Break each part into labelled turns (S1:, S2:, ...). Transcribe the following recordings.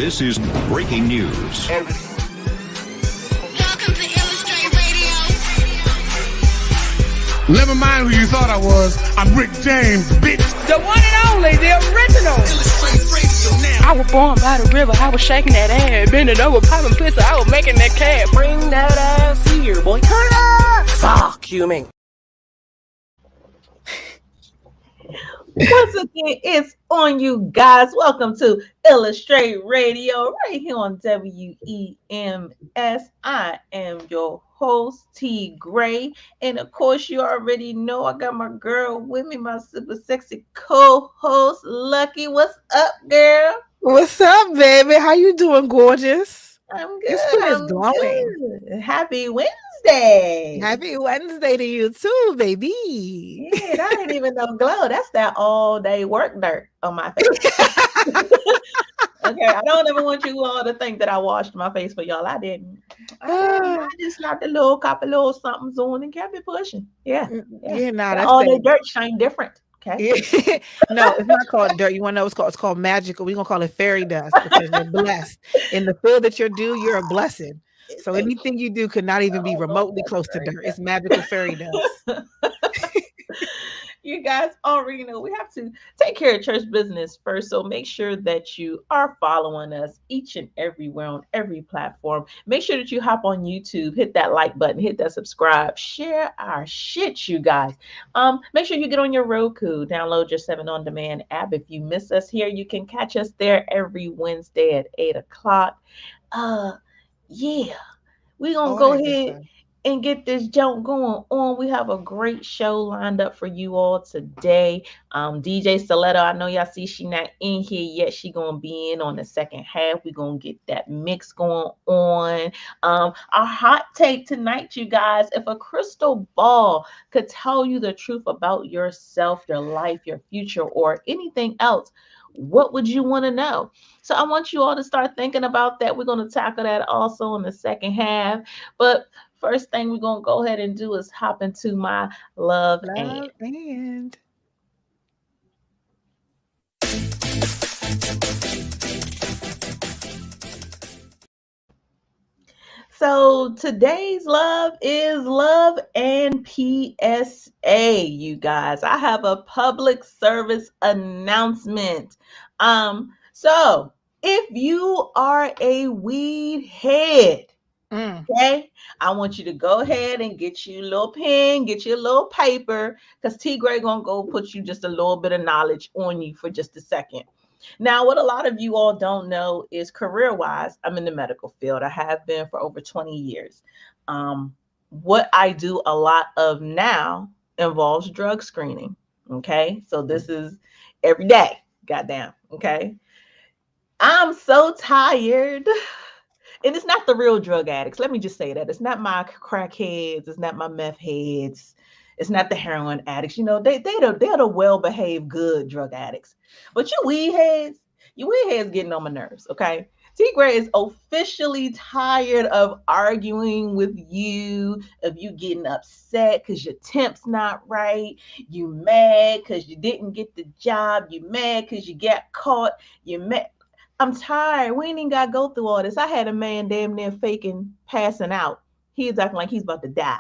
S1: This is breaking news.
S2: Welcome to Illustrate Radio.
S3: Never mind who you thought I was. I'm Rick James, bitch.
S4: The one and only, the original.
S2: Illustrate Radio now.
S4: I was born by the river. I was shaking that ass, bending over, popping pussy. I was making that cat. Bring that ass here, boy. Turn it up. Fuck you, man.
S5: Once again, it's on you guys. Welcome to Illustrate Radio right here on WEMS. I am your host, T. Gray. And of course, you already know I got my girl with me, my super sexy co-host, Lucky. What's up, girl?
S6: What's up, baby? How you doing, gorgeous?
S5: I'm good.
S6: Your skin is
S5: I'm
S6: glowing.
S5: good. Happy Wednesday.
S6: Happy Wednesday to you too, baby.
S5: Yeah, that ain't even no glow. That's that all-day work dirt on my face. Okay, I don't ever want you all to think that I washed my face for y'all. I didn't. I just slapped a couple little somethings on and kept it pushing. Yeah.
S6: Yeah, nah, that's
S5: all the dirt shine different. Okay.
S6: Yeah. No, it's not called dirt. You want to know what's called? It's called magical. We're gonna call it fairy dust because you're blessed. In the field that you're due, you're a blessing. So anything you do could not even be remotely close to dirt. It's magical fairy dust.
S5: You guys already know we have to take care of church business first. So make sure that you are following us each and everywhere on every platform. Make sure that you hop on YouTube, hit that like button, hit that subscribe, share our shit, you guys. Make sure you get on your Roku, download your 7 On Demand app. If you miss us here, you can catch us there every Wednesday at 8 o'clock. Yeah, we're going to go ahead and get this jump going on. We have a great show lined up for you all today. DJ Stiletto, I know y'all see she not in here yet. She gonna be in on the second half. We're gonna get that mix going on. Our hot take tonight, you guys, if a crystal ball could tell you the truth about yourself, your life, your future, or anything else, what would you want to know? So I want you all to start thinking about that. We're going to tackle that also in the second half. But first thing we're going to go ahead and do is hop into my love and. So today's love is love and PSA, you guys. I have a public service announcement. So if you are a weed head, okay, I want you to go ahead and get you a little pen, get you a little paper, because T. Gray gonna go put you just a little bit of knowledge on you for just a second. Now, what a lot of you all don't know is career-wise, I'm in the medical field. I have been for over 20 years. What I do a lot of now involves drug screening, okay? So this is every day, goddamn, okay? I'm so tired. And it's not the real drug addicts. Let me just say that. It's not my crackheads. It's not my meth heads. It's not the heroin addicts. You know, they're the well-behaved, good drug addicts. But you weed heads getting on my nerves, okay? T. Gray is officially tired of arguing with you, of you getting upset because your temp's not right. You mad because you didn't get the job. You mad because you got caught. You mad. I'm tired. We ain't even got to go through all this. I had a man damn near faking passing out. He's acting like he's about to die.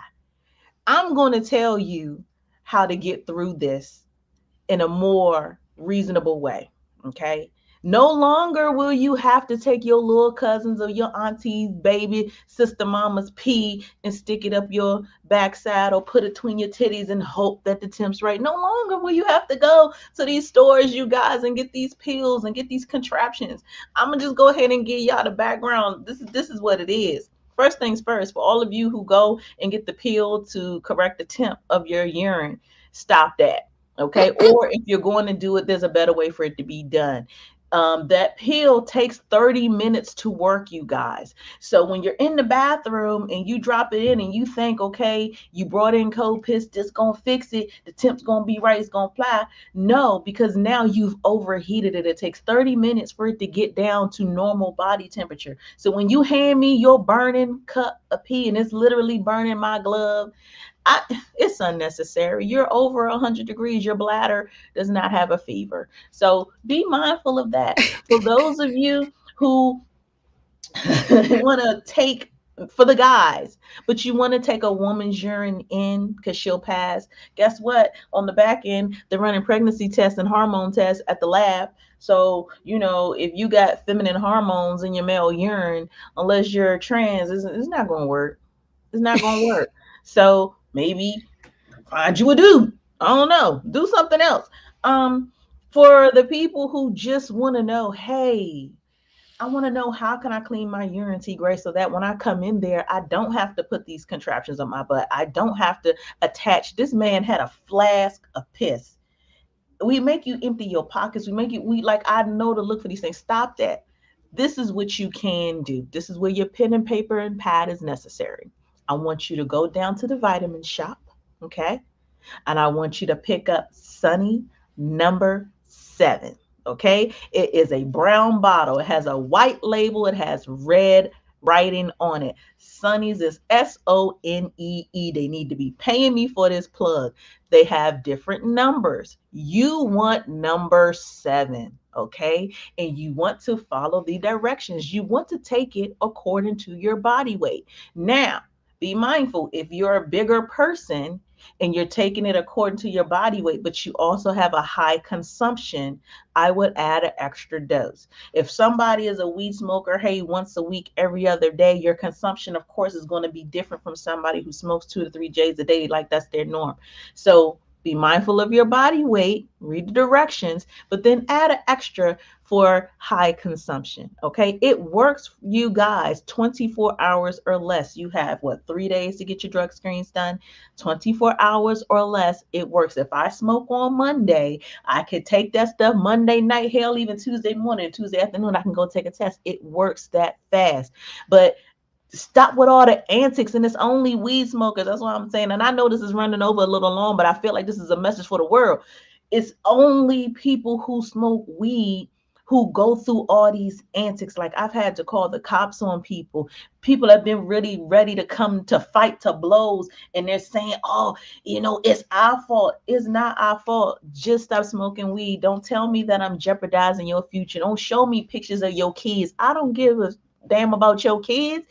S5: I'm going to tell you how to get through this in a more reasonable way, okay? No longer will you have to take your little cousins or your auntie's baby sister mama's pee and stick it up your backside or put it between your titties and hope that the temp's right. No longer will you have to go to these stores, you guys, and get these pills and get these contraptions. I'm going to just go ahead and give y'all the background. This is what it is. First things first, for all of you who go and get the pill to correct the temp of your urine, stop that, okay? Or if you're going to do it, there's a better way for it to be done. That pill takes 30 minutes to work, you guys. So when you're in the bathroom and you drop it in and you think, okay, you brought in cold piss, this gonna fix it, the temp's gonna be right, it's gonna fly. No, because now you've overheated it. It takes 30 minutes for it to get down to normal body temperature. So when you hand me your burning cup of pee and it's literally burning my glove, it's unnecessary. You're over 100 degrees. Your bladder does not have a fever. So be mindful of that. For those of you who want to take for the guys, but you want to take a woman's urine in because she'll pass. Guess what? On the back end, they're running pregnancy tests and hormone tests at the lab. So, if you got feminine hormones in your male urine, unless you're trans, it's not going to work. It's not going to work. So maybe find you a dude. I don't know. Do something else. For the people who just want to know, hey, I want to know how can I clean my urine, T Gray, so that when I come in there, I don't have to put these contraptions on my butt. I don't have to attach. This man had a flask of piss. We make you empty your pockets. We like, I know to look for these things. Stop that. This is what you can do. This is where your pen and paper and pad is necessary. I want you to go down to the vitamin shop, okay? And I want you to pick up Sunny number 7. Okay, it is a brown bottle. It has a white label. It has red writing on it. Sunny's is SONEE. They need to be paying me for this plug. They have different numbers. You want number 7, okay? And you want to follow the directions. You want to take it according to your body weight. Now, be mindful if you're a bigger person and you're taking it according to your body weight, but you also have a high consumption, I would add an extra dose. If somebody is a weed smoker, hey, once a week, every other day, your consumption, of course, is going to be different from somebody who smokes 2 to 3 J's a day, like that's their norm. So be mindful of your body weight, read the directions, but then add an extra for high consumption. Okay. It works, you guys, 24 hours or less. You have 3 days to get your drug screens done, 24 hours or less. It works. If I smoke on Monday, I could take that stuff Monday night, hell, even Tuesday morning, Tuesday afternoon, I can go take a test. It works that fast. But stop with all the antics, and it's only weed smokers. That's what I'm saying. And I know this is running over a little long, but I feel like this is a message for the world. It's only people who smoke weed who go through all these antics. Like, I've had to call the cops on people. People have been really ready to come to fight to blows, and they're saying, oh, it's our fault. It's not our fault. Just stop smoking weed. Don't tell me that I'm jeopardizing your future. Don't show me pictures of your kids. I don't give a damn about your kids.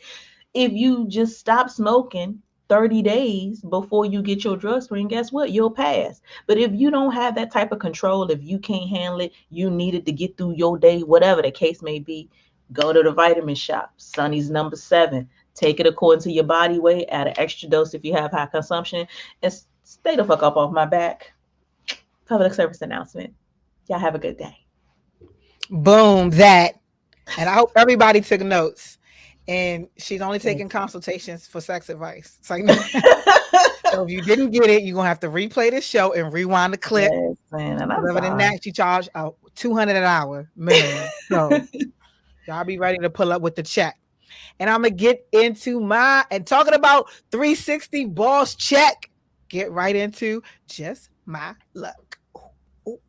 S5: If you just stop smoking 30 days before you get your drug screen, guess what? You'll pass. But if you don't have that type of control, if you can't handle it, you needed to get through your day, whatever the case may be, go to the vitamin shop. Sunny's number 7. Take it according to your body weight, add an extra dose if you have high consumption, and stay the fuck up off my back. Public service announcement. Y'all have a good day.
S6: Boom, that. And I hope everybody took notes. And she's only taking consultations for sex advice. It's like, no. So if you didn't get it, you're gonna have to replay this show and rewind the clip. Other than that, she charged $200 an hour minimum. So y'all be ready to pull up with the check. And I'm gonna get into talking about 360 balls check. Get right into just my luck. Ooh.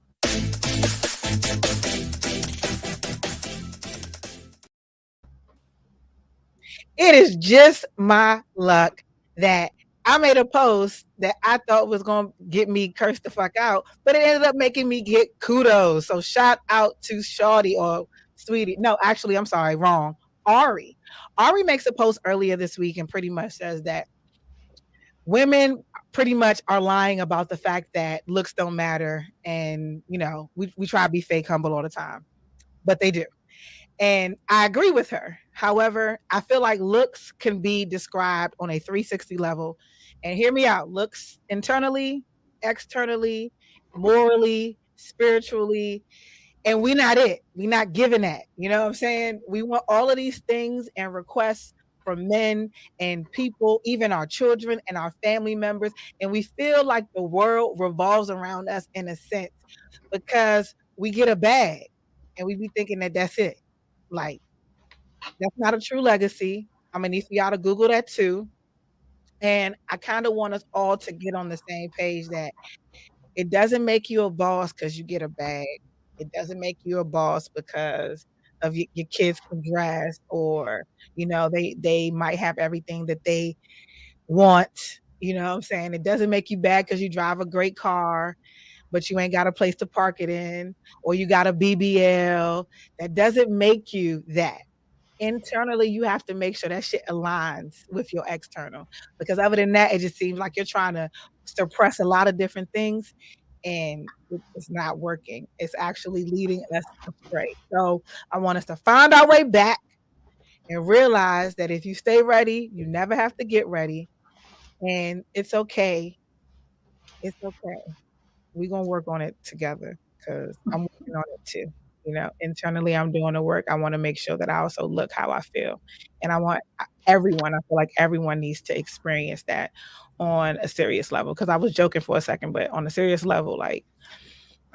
S6: It is just my luck that I made a post that I thought was going to get me cursed the fuck out, but it ended up making me get kudos. So shout out to Shawty or Sweetie. No, actually, I'm sorry, wrong. Ari. Ari makes a post earlier this week and pretty much says that women pretty much are lying about the fact that looks don't matter. And, we try to be fake humble all the time, but they do. And I agree with her. However, I feel like looks can be described on a 360 level. And hear me out. Looks internally, externally, morally, spiritually. And we're not it. We're not giving that. You know what I'm saying? We want all of these things and requests from men and people, even our children and our family members. And we feel like the world revolves around us in a sense because we get a bag and we be thinking that that's it. Like, that's not a true legacy. I'm gonna need for y'all to Google that too. And I kind of want us all to get on the same page that it doesn't make you a boss because you get a bag. It doesn't make you a boss because of your kids can dress or, they might have everything that they want. You know what I'm saying? It doesn't make you bad because you drive a great car. but you ain't got a place to park it in, or you got a BBL. That doesn't make you that. Internally, you have to make sure that shit aligns with your external. Because other than that, it just seems like you're trying to suppress a lot of different things, and it's not working. It's actually leading us astray. So I want us to find our way back and realize that if you stay ready, you never have to get ready. And it's okay. It's okay. We're gonna work on it together because I'm working on it too. Internally, I'm doing the work. I want to make sure that I also look how I feel, and I want everyone. I feel like everyone needs to experience that on a serious level. Because I was joking for a second, but on a serious level, like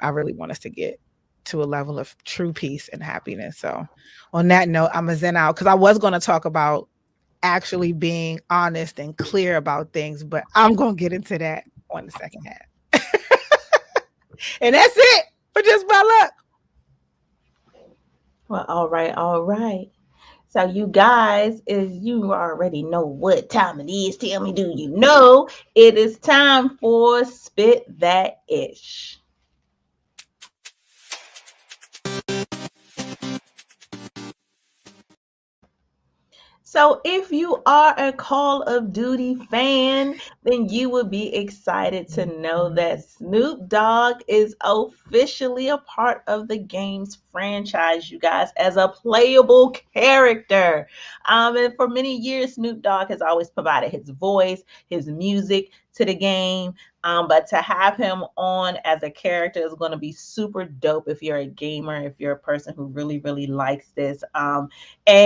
S6: I really want us to get to a level of true peace and happiness. So, on that note, I'm gonna zen out because I was going to talk about actually being honest and clear about things, but I'm gonna get into that on the second half. And that's it for Just My Luck.
S5: Well, all right, all right. So you guys, as you already know what time it is, tell me, do you know? It is time for Spit That Ish. So if you are a Call of Duty fan, then you would be excited to know that Snoop Dogg is officially a part of the game's franchise, you guys, as a playable character. And for many years, Snoop Dogg has always provided his voice, his music to the game. But to have him on as a character is going to be super dope if you're a gamer, if you're a person who really, really likes this. And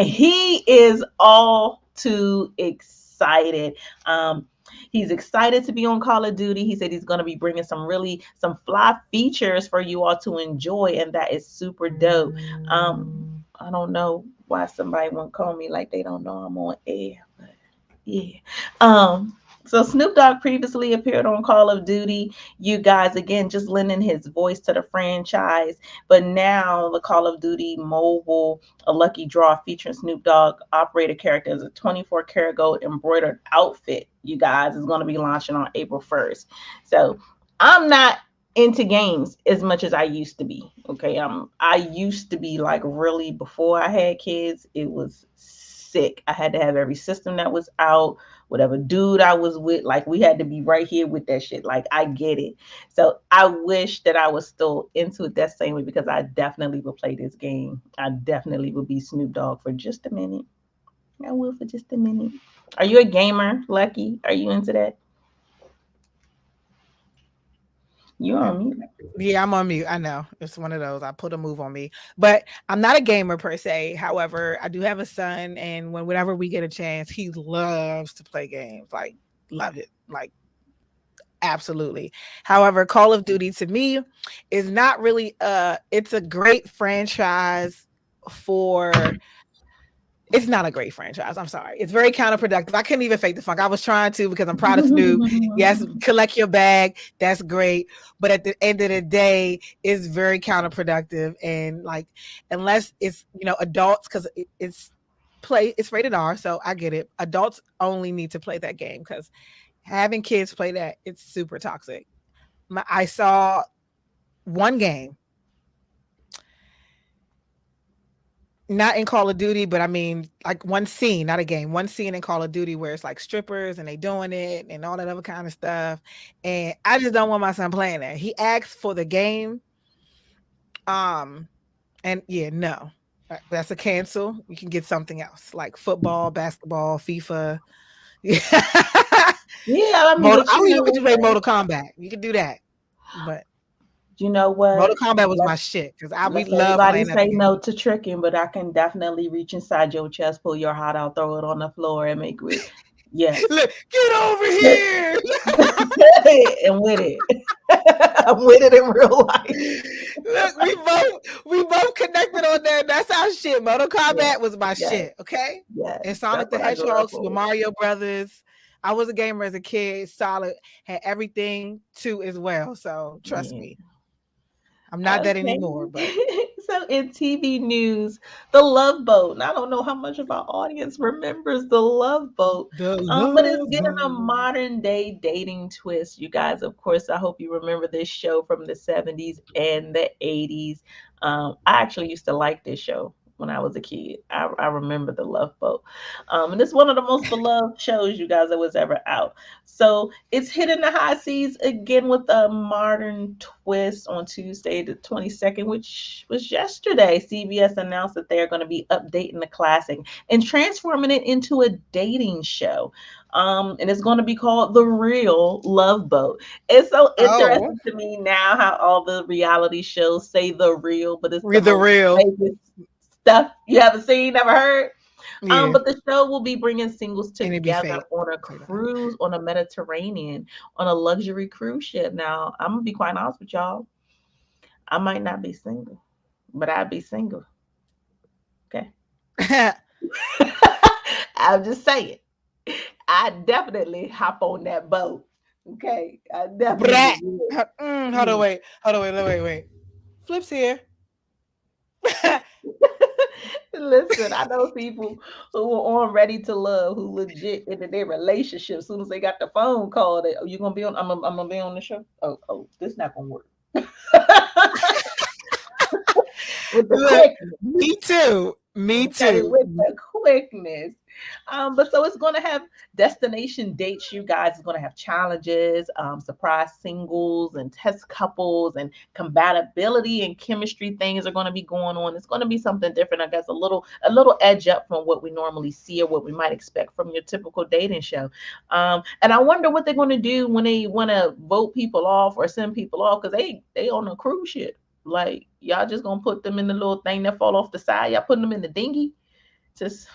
S5: he is all too excited. He's excited to be on Call of Duty. He said he's going to be bringing some fly features for you all to enjoy, and that is super dope. I don't know why somebody won't call me like they don't know I'm on air, but yeah. So Snoop Dogg previously appeared on Call of Duty. You guys, again, just lending his voice to the franchise. But now the Call of Duty mobile, a lucky draw featuring Snoop Dogg operator character as a 24 karat gold embroidered outfit, you guys, is going to be launching on April 1st. So I'm not into games as much as I used to be. Okay. I used to be like, really, before I had kids, it was sick. I had to have every system that was out, whatever dude I was with, like we had to be right here with that shit. Like I get it. So I wish that I was still into it that same way, because I definitely would play this game. I definitely would be Snoop Dogg for just a minute. I will for just a minute. Are you a gamer, Lucky? Are you into that? You on mute.
S6: Yeah, I'm on mute. I know. It's one of those. I put a move on me. But I'm not a gamer per se. However, I do have a son, and whenever we get a chance, he loves to play games. Like, love it. Like, absolutely. However, Call of Duty to me is not really it's a great franchise for it's not a great franchise. I'm sorry. It's very counterproductive. I couldn't even fake the funk. I was trying to because I'm proud of Snoop. Yes, collect your bag. That's great. But at the end of the day, it's very counterproductive. And like, unless it's, adults, because it's rated R. So I get it. Adults only need to play that game, because having kids play that, it's super toxic. I saw one game, not in Call of Duty, but I mean, like one scene, not a game, one scene in Call of Duty where it's like strippers and they doing it and all that other kind of stuff. And I just don't want my son playing that. He asked for the game. And yeah, no, that's a cancel. You can get something else like football, basketball, FIFA. Yeah.
S5: Yeah, I mean,
S6: I don't even want you to play Mortal Kombat. You can do that. But
S5: you know what?
S6: Mortal Kombat was my shit, because we love
S5: everybody
S6: playing
S5: say no to tricking, but I can definitely reach inside your chest, pull your heart out, throw it on the floor, and make it. Yes.
S6: Look, get over here.
S5: And with it. I'm with it in real life.
S6: Look, we both connected on that. That's our shit. Mortal Kombat was my shit, okay?
S5: Yeah.
S6: And Sonic the Hedgehog, Super Mario Brothers. I was a gamer as a kid. Solid had everything too as well. So trust me. I'm not that anymore, but
S5: So in TV news, the Love Boat. And I don't know how much of our audience remembers the Love Boat,
S6: the
S5: but it's
S6: love
S5: getting a
S6: boat.
S5: modern day dating twist. You guys, of course, I hope you remember this show from the 70s and the 80s. I actually used to like this show when I was a kid. I remember the Love Boat. And it's one of the most beloved shows, you guys, that was ever out. So it's hitting the high seas again with a modern twist on Tuesday, the 22nd, which was yesterday. CBS announced that they're going to be updating the classic and transforming it into a dating show. And it's going to be called The Real Love Boat. It's so
S6: Oh,
S5: interesting to me now how all the reality shows say the real, but it's the
S6: the
S5: most
S6: real.
S5: famous stuff you haven't seen, never heard.
S6: Yeah,
S5: But the show will be bringing singles
S6: and it'd be
S5: together
S6: fake.
S5: on a
S6: Say that.
S5: cruise on a Mediterranean on a luxury cruise ship. Now, I'm gonna be quite honest with y'all. I might not be single, but I'd be single. Okay. I'm just saying. I definitely hop on that boat. Okay. I definitely
S6: Brat.
S5: would.
S6: Hold on, wait. Hold on, wait. Flips here.
S5: Listen, I know people who are on Ready to Love who legit into their relationship. As soon as they got the phone call, they, oh, you gonna be on? I'm gonna be on the show. Oh, this not gonna work. With the
S6: Look,
S5: quickness.
S6: me too. Me
S5: Okay,
S6: too.
S5: with the quickness. But so it's going to have destination dates, you guys. It's going to have challenges, surprise singles, and test couples, and compatibility and chemistry things are going to be going on. It's going to be something different, I guess, a little edge up from what we normally see or what we might expect from your typical dating show. And I wonder what they're going to do when they want to vote people off or send people off because they on a cruise ship. Like y'all just gonna put them in the little thing that fall off the side. Y'all putting them in the dinghy. Just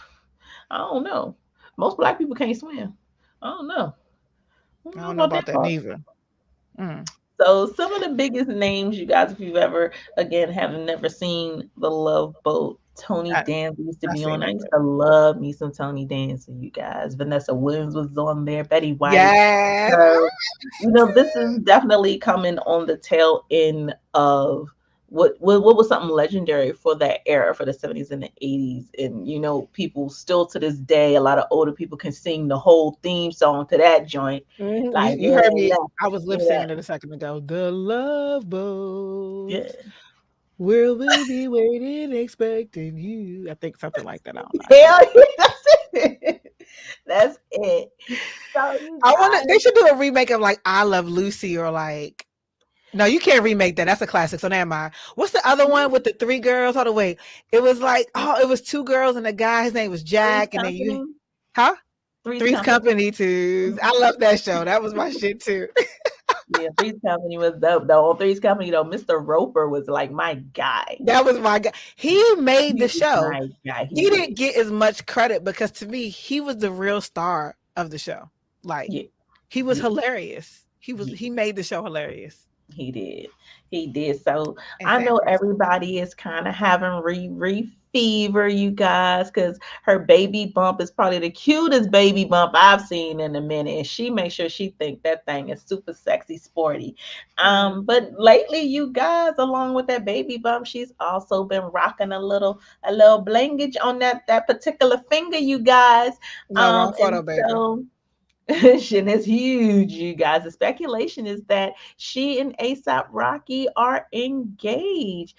S5: I don't know. Most black people can't swim. I don't know. I don't
S6: I
S5: know
S6: don't know
S5: about
S6: about
S5: that
S6: that
S5: part.
S6: neither. Mm.
S5: So some of the biggest names, you guys, if you've ever again have never seen the Love Boat, Tony
S6: I,
S5: Danza used to
S6: I
S5: be on.
S6: seen
S5: I
S6: it,
S5: used
S6: but
S5: to love me some Tony Danza, you guys. Vanessa Williams was on there, Betty White.
S6: yes.
S5: So, this is definitely coming on the tail end of what was something legendary for that era, for the 70s and the 80s. And people still to this day, a lot of older people can sing the whole theme song to that joint.
S6: You,
S5: Like,
S6: you heard me.
S5: yeah,
S6: I was lip
S5: yeah,
S6: singing it a second ago. The love boat.
S5: yeah.
S6: Where we'll be waiting, expecting you. I think something like that. I don't know.
S5: Hell yeah, that's it. That's it. So you
S6: I want to.
S5: guys,
S6: They should do a remake of like I Love Lucy or like. No, you can't remake that. That's a classic. So never mind. What's the other one with the three girls? Hold on, wait. It was like it was two girls and a guy. His name was
S5: Three's
S6: Jack, and then
S5: Company,
S6: huh?
S5: Three's
S6: Three's
S5: Company.
S6: Company too. I love that show. That was my shit too.
S5: Yeah, Three's Company was dope. Though on Three's Company, Mr. Roper was like my guy.
S6: That was my guy. He made
S5: He
S6: the
S5: was
S6: show.
S5: my guy. He
S6: He didn't
S5: did.
S6: get as much credit because to me, he was the real star of the show. Like
S5: Yeah,
S6: he was
S5: yeah,
S6: hilarious.
S5: yeah.
S6: He made the show hilarious.
S5: He did. He did. So
S6: And
S5: I
S6: Sam
S5: know
S6: Rockwell.
S5: everybody is kind of having Riri fever, you guys, because her baby bump is probably the cutest baby bump I've seen in a minute. And she makes sure she think that thing is super sexy, sporty. But lately, you guys, along with that baby bump, she's also been rocking a little blingage on that particular finger, you guys.
S6: No, wrong photo,
S5: And
S6: baby.
S5: so and it's huge, you guys. The speculation is that she and ASAP Rocky are engaged.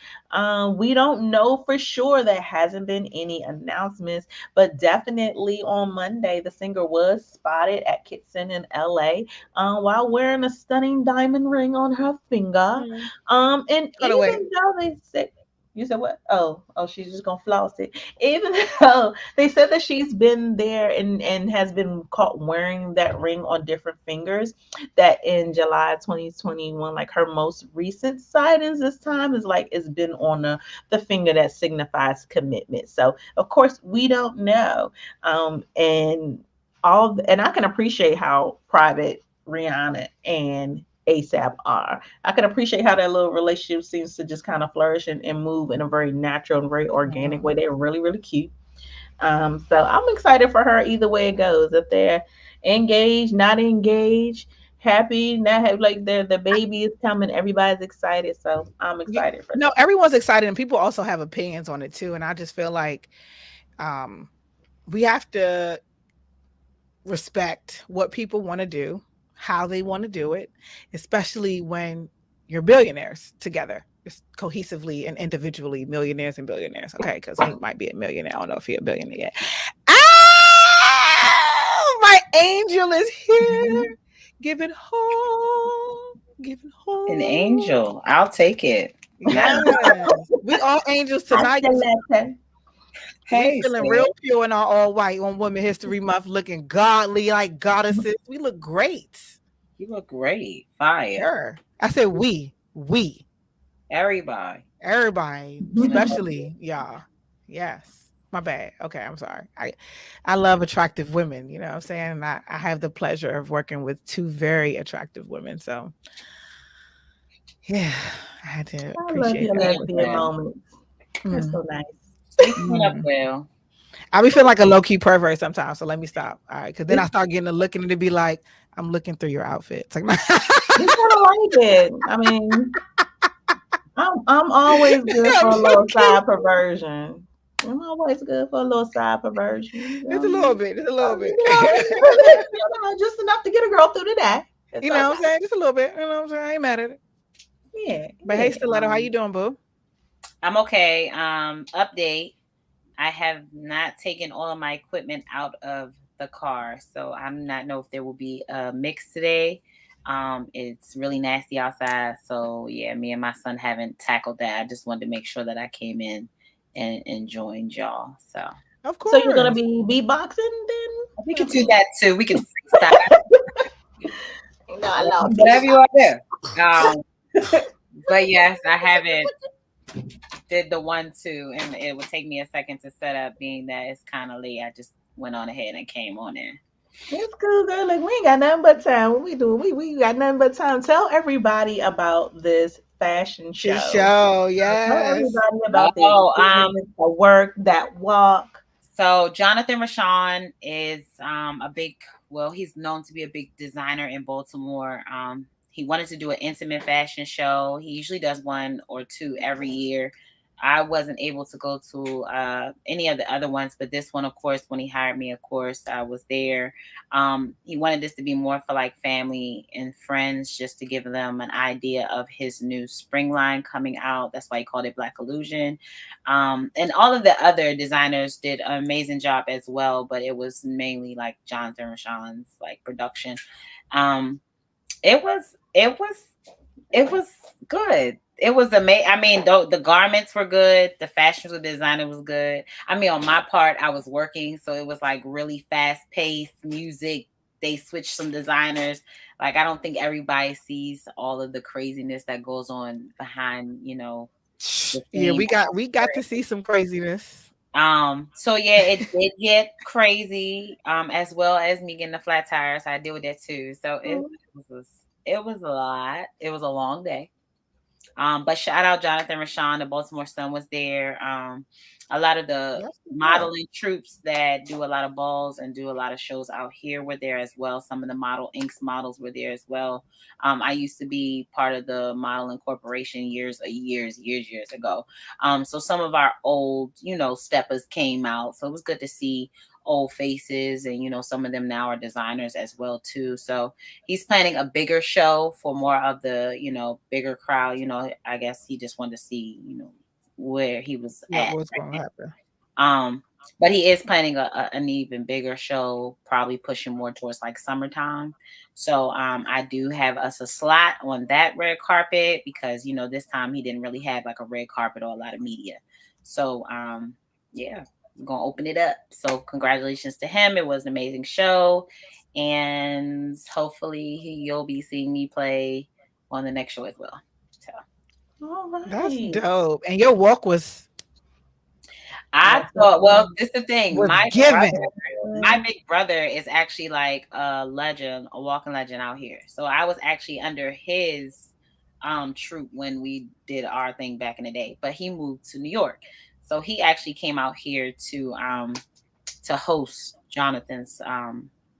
S5: We don't know for sure. There hasn't been any announcements, but definitely on Monday, the singer was spotted at Kitson in LA while wearing a stunning diamond ring on her finger.
S6: Mm.
S5: And
S6: Hold on, wait.
S5: even though they said, you said what? Oh, she's just gonna floss it. Even though they said that she's been there and has been caught wearing that ring on different fingers, that in July 2021, like her most recent sightings this time is like it's been on the finger that signifies commitment. So of course we don't know. And I can appreciate how private Rihanna and ASAP are. I can appreciate how that little relationship seems to just kind of flourish and move in a very natural and very organic way. They're really, really cute. So I'm excited for her either way it goes. If they're engaged, not engaged, happy. Now have like the baby is coming. Everybody's excited, so I'm
S6: You,
S5: excited for
S6: no,
S5: that.
S6: everyone's excited, and people also have opinions on it too. And I just feel like um, we have to respect what people want to do, how they want to do it, especially when you're billionaires together, just cohesively and individually, millionaires and billionaires. Okay, because he might be a millionaire. I don't know if he's a billionaire yet. Ah, my angel is here. Giving home, giving
S7: An
S6: home.
S7: angel. I'll take it.
S6: Yes, we all angels tonight. We
S7: Hey,
S6: feeling
S7: sis.
S6: real pure in our all white on Women History Month, looking godly like goddesses. We look great.
S7: You look great. Fire.
S6: Sure. I said we,
S7: Everybody.
S6: everybody, especially y'all. Yes. My bad. Okay, I'm sorry. I love attractive women, you know what I'm saying? And I have the pleasure of working with two very attractive women. So yeah, I had to
S5: I love
S6: appreciate
S5: your
S6: that.
S5: lesbian moments. They're so nice.
S7: You clean up well.
S6: I be feeling like a low key pervert sometimes, so let me stop. All right, because then I start getting a look and it'd be like, I'm looking through your outfit. It's like,
S5: We kind of like it. I mean, I'm always good for a little side perversion. I'm always good for a little side perversion. You
S6: just a
S5: know?
S6: little bit, just a little bit.
S5: Just enough to get a girl through the day. It's
S6: You know what I'm
S5: okay.
S6: saying? Just a little bit. You know what I'm saying? I ain't mad at it.
S5: Yeah.
S6: But hey, Stiletto, how you doing, boo?
S7: I'm okay. Update. I have not taken all of my equipment out of the car, so I'm not know if there will be a mix today. It's really nasty outside, so yeah, me and my son haven't tackled that. I just wanted to make sure that I came in and joined y'all. So
S6: Of
S5: So you're gonna
S6: course.
S5: be beatboxing then?
S7: we can do that too. We can freestyle.
S5: You know, I love
S7: Whatever you want to do. But yes, I haven't did the 1-2, and it would take me a second to set up, being that it's kind of late. I just went on ahead and came on in.
S5: It's cool, girl. Like we ain't got nothing but time. What we do? We got nothing but time. Tell everybody about this fashion
S6: This
S5: show.
S6: show,
S5: Tell
S6: yes.
S5: everybody about the
S7: Oh,
S5: experience, the work, that walk.
S7: So Jonathan Rashawn is a big, well, he's known to be a big designer in Baltimore. He wanted to do an intimate fashion show. He usually does one or two every year. I wasn't able to go to any of the other ones, but this one, of course, when he hired me, of course, I was there. He wanted this to be more for like family and friends, just to give them an idea of his new spring line coming out. That's why he called it Black Illusion. And all of the other designers did an amazing job as well, but it was mainly like Jonathan Rashawn's like production. Um, it was good. It was amazing. I mean, the garments were good. The fashion of the designer was good. I mean, on my part, I was working, so it was like really fast paced music. They switched some designers. Like, I don't think everybody sees all of the craziness that goes on behind, the
S6: Yeah,
S7: scene.
S6: we got to see some craziness.
S7: So yeah, it did get crazy. As well as me getting the flat tires. I deal with that too. So it was a lot. It was a long day. But shout out Jonathan Rashawn, the Baltimore Sun was there. A lot of the
S6: Yes,
S7: modeling troops that do a lot of balls and do a lot of shows out here were there as well. Some of the Model Inks models were there as well. I used to be part of the modeling corporation years ago. So some of our old, steppers came out. So it was good to see old faces, and some of them now are designers as well too. So he's planning a bigger show for more of the bigger crowd. I guess he just wanted to see where he was
S6: what
S7: at.
S6: was going to happen?
S7: But he is planning an even bigger show, probably pushing more towards like summertime. So I do have us a slot on that red carpet, because this time he didn't really have like a red carpet or a lot of media. So yeah, we're gonna open it up. So congratulations to him. It was an amazing show, and hopefully you'll be seeing me play on the next show as well. So
S5: All right.
S6: That's dope. And your walk was
S7: I thought, well, this is the thing.
S6: given.
S7: My big brother is actually like a legend, a walking legend out here. So I was actually under his troupe when we did our thing back in the day. But he moved to New York, so he actually came out here to host Jonathan's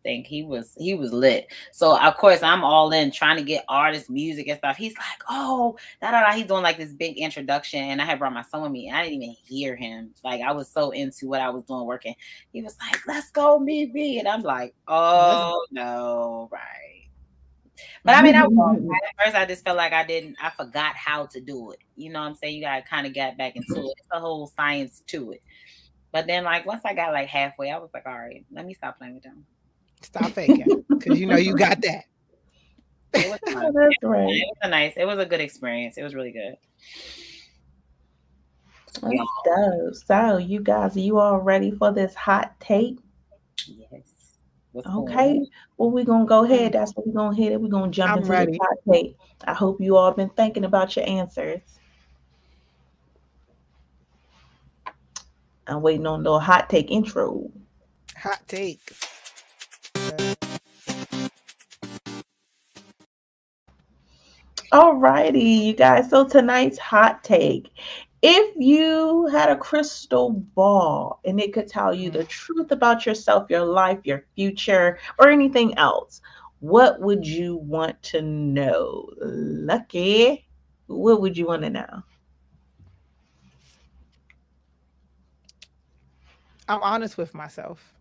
S7: thing. He was lit. So of course I'm all in trying to get artist music and stuff. He's like, oh, da da da. He's doing like this big introduction, and I had brought my son with me, and I didn't even hear him. Like I was so into what I was doing working. He was like, let's go, me, and I'm like, oh no, right. But I mean, I was at first. I just felt like I forgot how to do it. You know what I'm saying? You gotta kind of get back into it. It's a whole science to it. But then, like once I got like halfway, I was like, all right, let me stop playing with them.
S6: Stop faking, because you know you got that.
S7: It was fun.
S5: That's right.
S7: It was a good experience. It was really good.
S5: That's dope. So, you guys, are you all ready for this hot take?
S7: Yes. What's going
S5: Okay.
S7: on?
S5: Well, we're gonna go ahead. That's what we're gonna hit it. We're gonna jump
S6: I'm
S5: into
S6: ready.
S5: this hot take. I hope you all been thinking about your answers. I'm waiting on the hot take intro.
S6: Hot take.
S5: Alrighty, you guys. So tonight's hot take. If you had a crystal ball and it could tell you the truth about yourself, your life, your future, or anything else, what would you want to know? Lucky. What would you want to know?
S6: I'm honest with myself.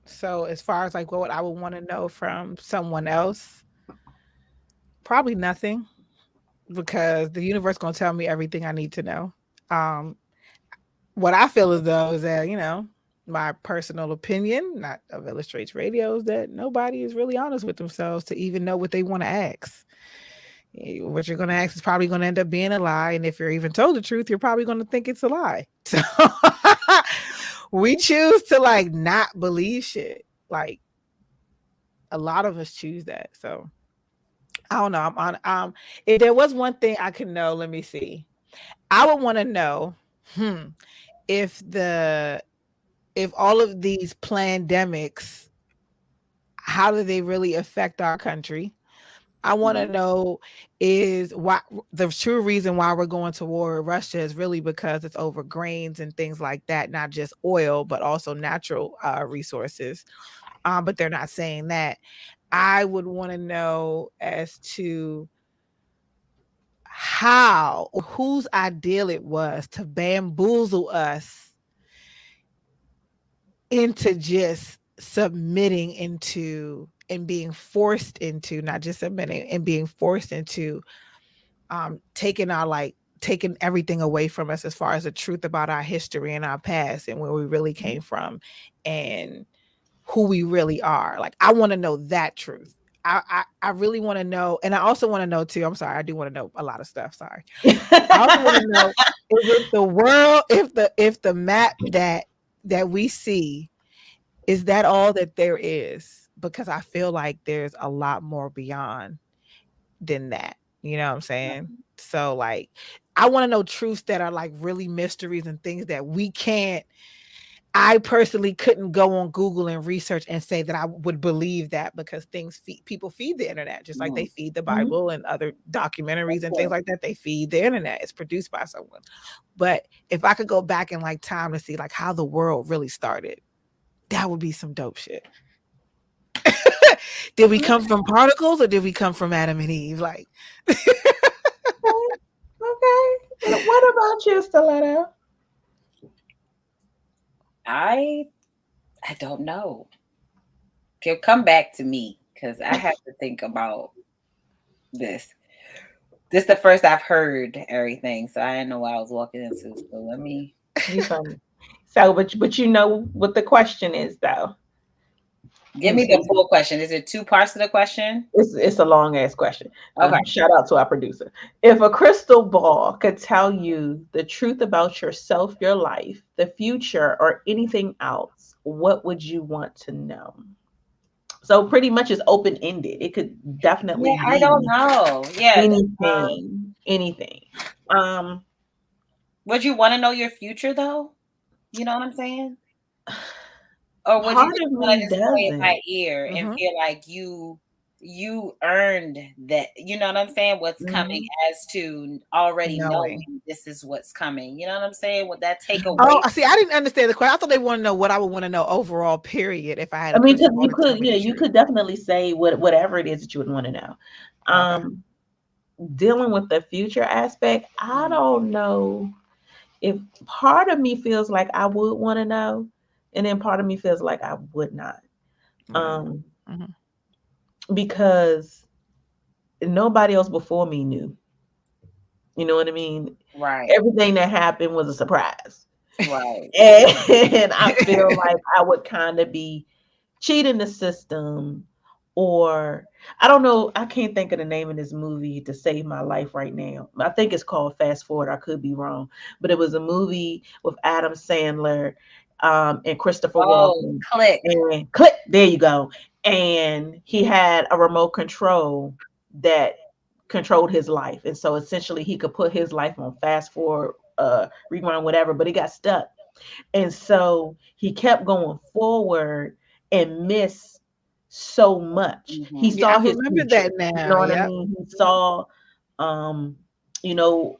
S6: So as far as like what I would want to know from someone else, probably nothing, because the universe gonna tell me everything I need to know. Um, what I feel as though is that, my personal opinion, not of Illustrates Radio, is that nobody is really honest with themselves to even know what they want to ask. What you're going to ask is probably going to end up being a lie. And if you're even told the truth, you're probably going to think it's a lie. So we choose to like not believe shit. Like a lot of us choose that. So I don't know. I'm on. If there was one thing I could know, let me see. I would want to know, if all of these pandemics, how do they really affect our country? I want to know is why the true reason why we're going to war with Russia is really because it's over grains and things like that, not just oil, but also natural resources. But they're not saying that. I would want to know as to how or whose ideal it was to bamboozle us into just submitting into and being forced into, not just submitting and being forced into taking everything away from us as far as the truth about our history and our past and where we really came from and who we really are. Like I want to know that truth. I really want to know, and I also want to know too. I'm sorry, I do want to know a lot of stuff. Sorry. I also want to know if the world, if the map that we see, is that all that there is? Because I feel like there's a lot more beyond than that. You know what I'm saying? So like I want to know truths that are like really mysteries and things that we can't. I personally couldn't go on Google and research and say that I would believe that, because people feed the internet just like they feed the Bible and other documentaries and things like that. They feed the internet. It's produced by someone. But if I could go back in like time to see like how the world really started, that would be some dope shit. Did we come from particles or did we come from Adam and Eve? Like,
S5: Okay. What about you, Stiletto?
S7: I don't know. Come back to me because I have to think about this. This is the first I've heard everything, so I didn't know what I was walking into. So let me.
S5: You funny. So, but you know what the question is, though.
S7: Give me the full question. Is it 2 parts to the question?
S5: It's a long ass question.
S7: Okay.
S5: Shout out to our producer. If a crystal ball could tell you the truth about yourself, your life, the future, or anything else, what would you want to know? So pretty much it's open ended. It could definitely be
S7: I don't know. Yeah.
S5: Anything.
S7: Would you want to know your future though? You know what I'm saying? Or would
S5: Part
S7: you
S5: of
S7: want
S5: me
S7: to just play it by
S5: doesn't.
S7: ear and feel like you you earned that. You know what I'm saying? What's coming, as to already knowing
S6: Knowing.
S7: this is what's coming. You know what I'm saying? Would that take
S6: Oh,
S7: away?
S6: I see. I didn't understand the question. I thought they want to know what I would want to know overall. Period. If I had
S5: I
S6: a
S5: mean,
S6: crystal
S5: because
S6: ball
S5: you
S6: to tell
S5: could,
S6: me
S5: yeah,
S6: the
S5: you
S6: truth.
S5: could definitely say whatever it is that you would want to know.
S6: Okay.
S5: Dealing with the future aspect, I don't know if part of me feels like I would want to know, and then part of me feels like I would not.
S6: Whatever.
S5: Um,
S6: Mhm.
S5: because nobody else before me knew. You know what I mean?
S7: Right.
S5: Everything that happened was a surprise.
S7: Right.
S5: And I feel like I would kind of be cheating the system, or I don't know, I can't think of the name of this movie to save my life right now. I think it's called Fast Forward. I could be wrong, but it was a movie with Adam Sandler, and Christopher
S7: Oh,
S5: Walken,
S7: click.
S5: and click, there you go. And he had a remote control that controlled his life, and so essentially he could put his life on fast forward, rewind, whatever, but he got stuck. And so he kept going forward and missed so much. He
S6: Yeah, I
S5: saw his
S6: remember
S5: future.
S6: that
S5: You
S6: now.
S5: know what I
S6: Yep.
S5: mean? He saw, um,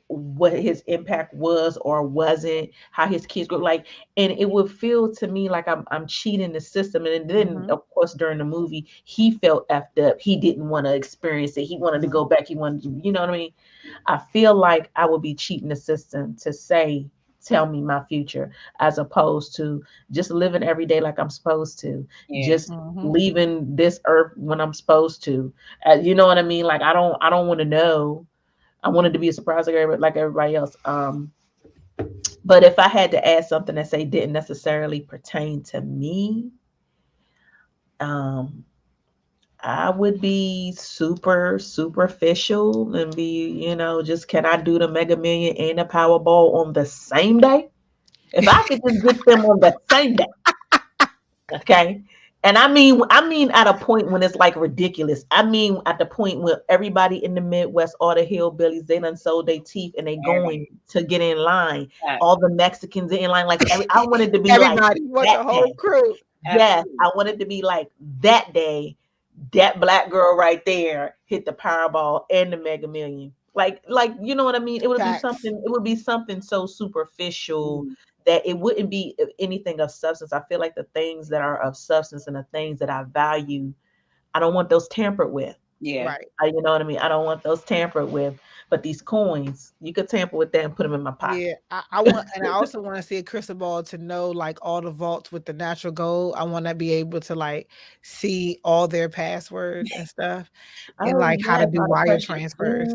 S5: what his impact was or wasn't, how his kids grew like, and it would feel to me like I'm cheating the system. And then
S6: Mhm.
S5: of course during the movie he felt effed up. He didn't want to experience it. He wanted to go back. He wanted to, you know what I mean? I feel like I would be cheating the system to say, tell me my future, as opposed to just living every day like I'm supposed to,
S7: Yeah.
S5: just
S6: Mhm.
S5: leaving this earth when I'm supposed to. You know what I mean? Like I don't want to know. I wanted to be a surprise like everybody else. But if I had to add something that say didn't necessarily pertain to me, um, I would be super superficial and be, just can I do the Mega Million and the Powerball on the same day? If I could just get them on the same day, okay? And I mean at a point when it's like ridiculous. I mean at the point where everybody in the Midwest, all the hillbillies, they done sold their teeth and they
S7: Everybody.
S5: going to get in line.
S7: Yeah,
S5: All the Mexicans in line, like I wanted to be like
S6: Everybody, you want
S5: that
S6: the whole
S5: day.
S6: crew.
S5: Yes,
S7: absolutely.
S5: I wanted to be like that day. That black girl right there hit the Powerball and the Mega Million. Like you know what I mean? It would be
S6: Facts.
S5: something. It would be something so superficial
S7: Mhm.
S5: that it wouldn't be anything of substance. I feel like the things that are of substance and the things that I value, I don't want those tampered with.
S7: Yeah.
S6: Right.
S5: You know what I mean? I don't want those tampered with. But these coins, you could tamper with that and put them in my
S6: Yeah,
S5: pocket.
S6: I want, and I also want to see a crystal ball to know like all the vaults with the natural gold. I want to be able to like see all their passwords and stuff, and
S5: Oh
S6: like how to
S5: yes,
S6: do
S5: all the
S6: wire
S5: precious.
S6: transfers.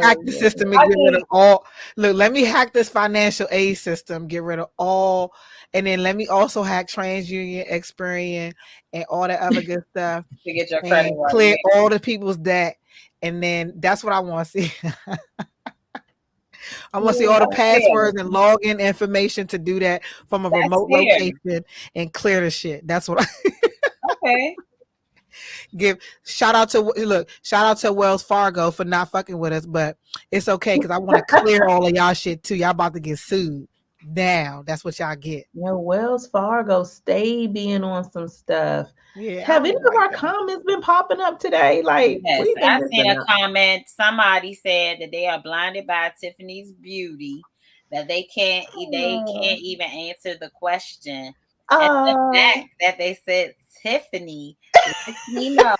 S6: Hack the
S5: Girl,
S6: system and
S7: I
S6: get rid
S7: think
S6: of all. Look, let me hack this financial aid system, get rid of all, and then let me also hack TransUnion, Experian, and all that other good stuff,
S7: to get your credit
S6: and
S7: right.
S6: clear
S7: Yeah.
S6: all the people's debt. And then that's what I want to see. I want to see all the
S7: That's fair.
S6: passwords and login information to do that from a
S7: That's
S6: remote
S7: fair.
S6: location and clear the shit. That's what I
S7: Okay.
S6: give. Shout out to shout out to Wells Fargo for not fucking with us, but it's okay because I want to clear all of y'all shit too. Y'all about to get sued. Now that's what y'all get.
S5: Yeah, Wells Fargo stay being on some stuff.
S6: Yeah, I
S5: Have any
S6: don't
S5: of
S6: like
S5: our
S6: them.
S5: comments been popping up today? Like
S7: Yes,
S5: we've been
S7: I seen
S5: missing
S7: a
S5: out.
S7: comment. Somebody said that they are blinded by Tiffany's beauty, that they can't even answer the question. And the fact
S5: Oh,
S7: that they said Tiffany lets me know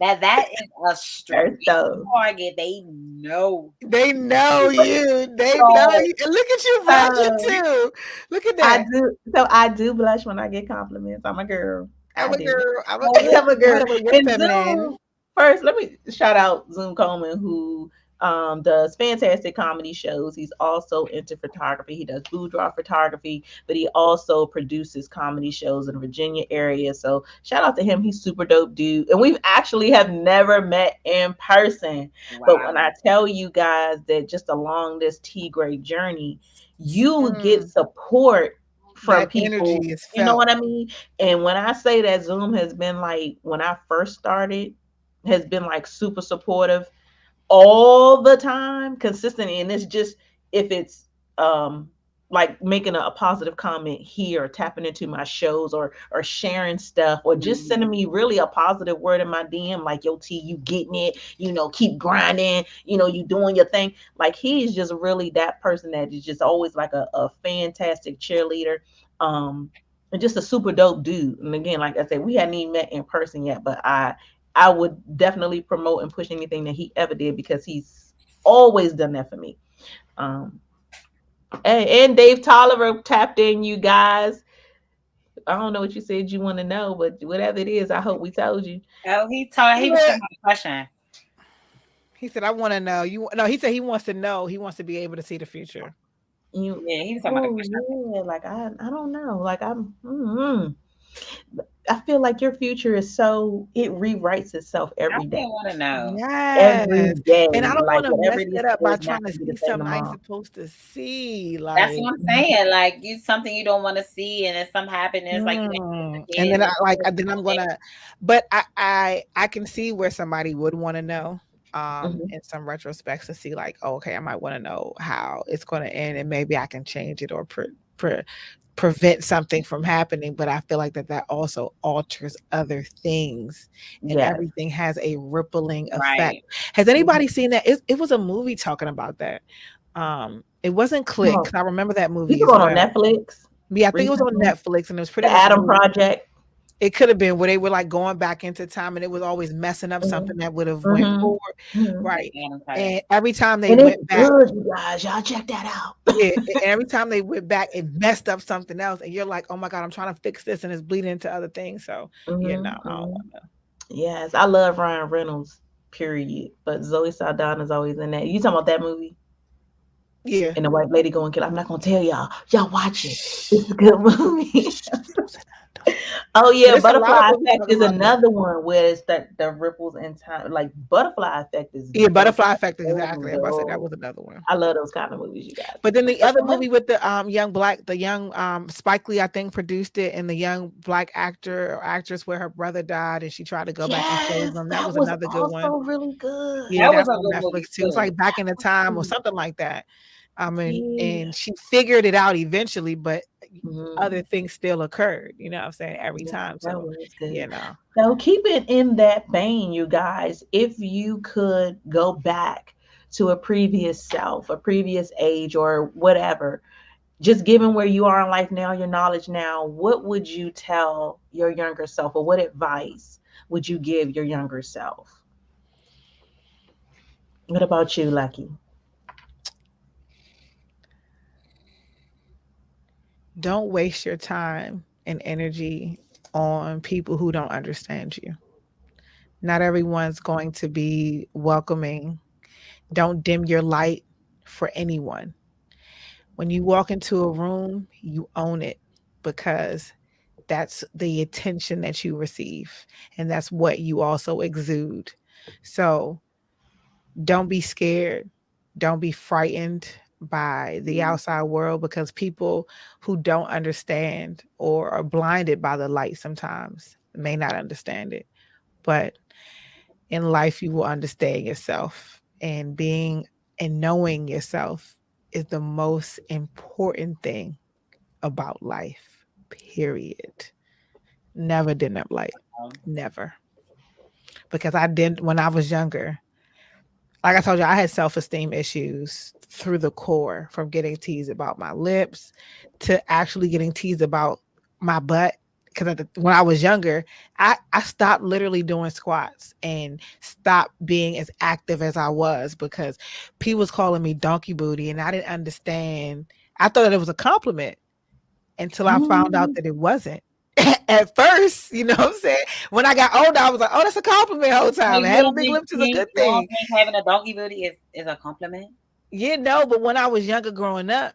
S7: that that is a straight
S5: they're so.
S7: target. They know.
S6: They know you. They know
S7: So
S6: you. And look at you blushing
S5: Um,
S6: too. Look at
S5: I
S6: that.
S5: do. So I do blush when I get compliments. I'm a girl.
S6: I'm
S5: I
S6: a
S5: do.
S6: girl. I'm a,
S7: so
S5: I'm a
S6: by
S5: girl.
S6: the way, you're
S5: And
S6: feminine.
S5: Zoom, first, let me shout out Zoom Coleman, who does fantastic comedy shows. He's also into photography. He does boudoir photography, but he also produces comedy shows in the Virginia area. So shout out to him. He's super dope dude. And we've actually have never met in person. But
S7: wow.
S5: when I tell you guys that just along this T Gray journey, you get
S6: Mm,
S5: support from
S6: that energy
S5: people.
S6: is
S5: You know
S6: felt.
S5: what I mean? And when I say that Zoom has been like, when I first started, has been like super supportive all the time, consistently. And it's just if it's like making a positive comment here, or tapping into my shows, or sharing stuff, or just sending me really a positive word in my DM, like, yo T, you getting it, keep grinding, you doing your thing. Like, he's just really that person that is just always like a fantastic cheerleader, and just a super dope dude. And again, like I said, we hadn't even met in person yet, but I would definitely promote and push anything that he ever did, because he's always done that for me. And Dave Tolliver tapped in, you guys. I don't know what you said you want to know, but whatever it is, I hope we told you.
S7: Oh, he was talking about the question.
S6: He said, I want to know. He said he wants to know. He wants to be able to see the future.
S7: Yeah, he was talking about the question.
S5: Yeah, like I don't know. Like I feel like your future is it rewrites itself every day.
S7: I want to know.
S6: Yes.
S5: Every day.
S6: And I don't
S5: like,
S6: want to mess it up by
S5: is
S6: trying
S5: not
S6: to
S5: gonna be
S6: see
S5: the same
S6: something I ain't
S5: tomorrow.
S6: supposed to see. Like,
S7: That's what I'm saying. Like, something you don't want to see, and if something happens, it's like,
S6: and then I'm gonna, but I can see where somebody would want to know. In some retrospects, to see like, oh, okay, I might want to know how it's going to end, and maybe I can change it or prevent something from happening. But I feel like that also alters other things, and everything has a rippling effect. Right. Has anybody seen that? It was a movie talking about that. It wasn't Click. I remember that movie.
S5: You on Netflix?
S6: Yeah, I think it was on Netflix, and it was pretty
S5: the
S6: much
S5: Adam Project.
S6: It could have been where they were like going back into time, and it was always messing up something that would have went forward. Right. And every time they went back,
S5: good, you guys, y'all check that out.
S6: Yeah, and every time they went back, it messed up something else, and you're like, oh my God, I'm trying to fix this, and it's bleeding into other things. So I don't know.
S5: Yes, I love Ryan Reynolds, period. But Zoe Saldana's always in that. You talking about that movie?
S6: Yeah.
S5: And the white lady going kill. I'm not gonna tell y'all. Y'all watch it. It's a good movie. Oh yeah, Butterfly Effect is another one where it's the ripples in time. Like Butterfly Effect is
S6: Butterfly Effect, exactly. I said that was another one.
S5: I love those kind of movies, you guys.
S6: But then the other movie with the young Spike Lee, I think, produced it, and the young black actor or actress where her brother died and she tried to go back and save him. That was another good one.
S5: Also really good.
S6: Yeah, that was on Netflix too. It's like Back in the Time or something like that. And she figured it out eventually, but other things still occurred, you know what I'm saying, every time. So,
S5: So keep it in that vein, you guys. If you could go back to a previous self, a previous age, or whatever, just given where you are in life now, your knowledge now, what would you tell your younger self, or what advice would you give your younger self? What about you, Lucky?
S6: Don't waste your time and energy on people who don't understand you. Not everyone's going to be welcoming. Don't dim your light for anyone. When you walk into a room, you own it, because that's the attention that you receive, and that's what you also exude. So don't be scared. Don't be frightened by the outside world, because people who don't understand or are blinded by the light sometimes may not understand it. But in life, you will understand yourself, and knowing yourself is the most important thing about life, period. Never dim up light. Never. Because I didn't when I was younger. Like I told you, I had self-esteem issues through the core, from getting teased about my lips to actually getting teased about my butt. Because when I was younger, I stopped literally doing squats and stopped being as active as I was, because people was calling me donkey booty, and I didn't understand. I thought that it was a compliment until I found out that it wasn't. At first, you know what I'm saying? When I got older, I was like, oh, that's a compliment the whole time. Having big lips is a good thing.
S7: Having a donkey booty is a compliment?
S6: Yeah, no, but when I was younger growing up,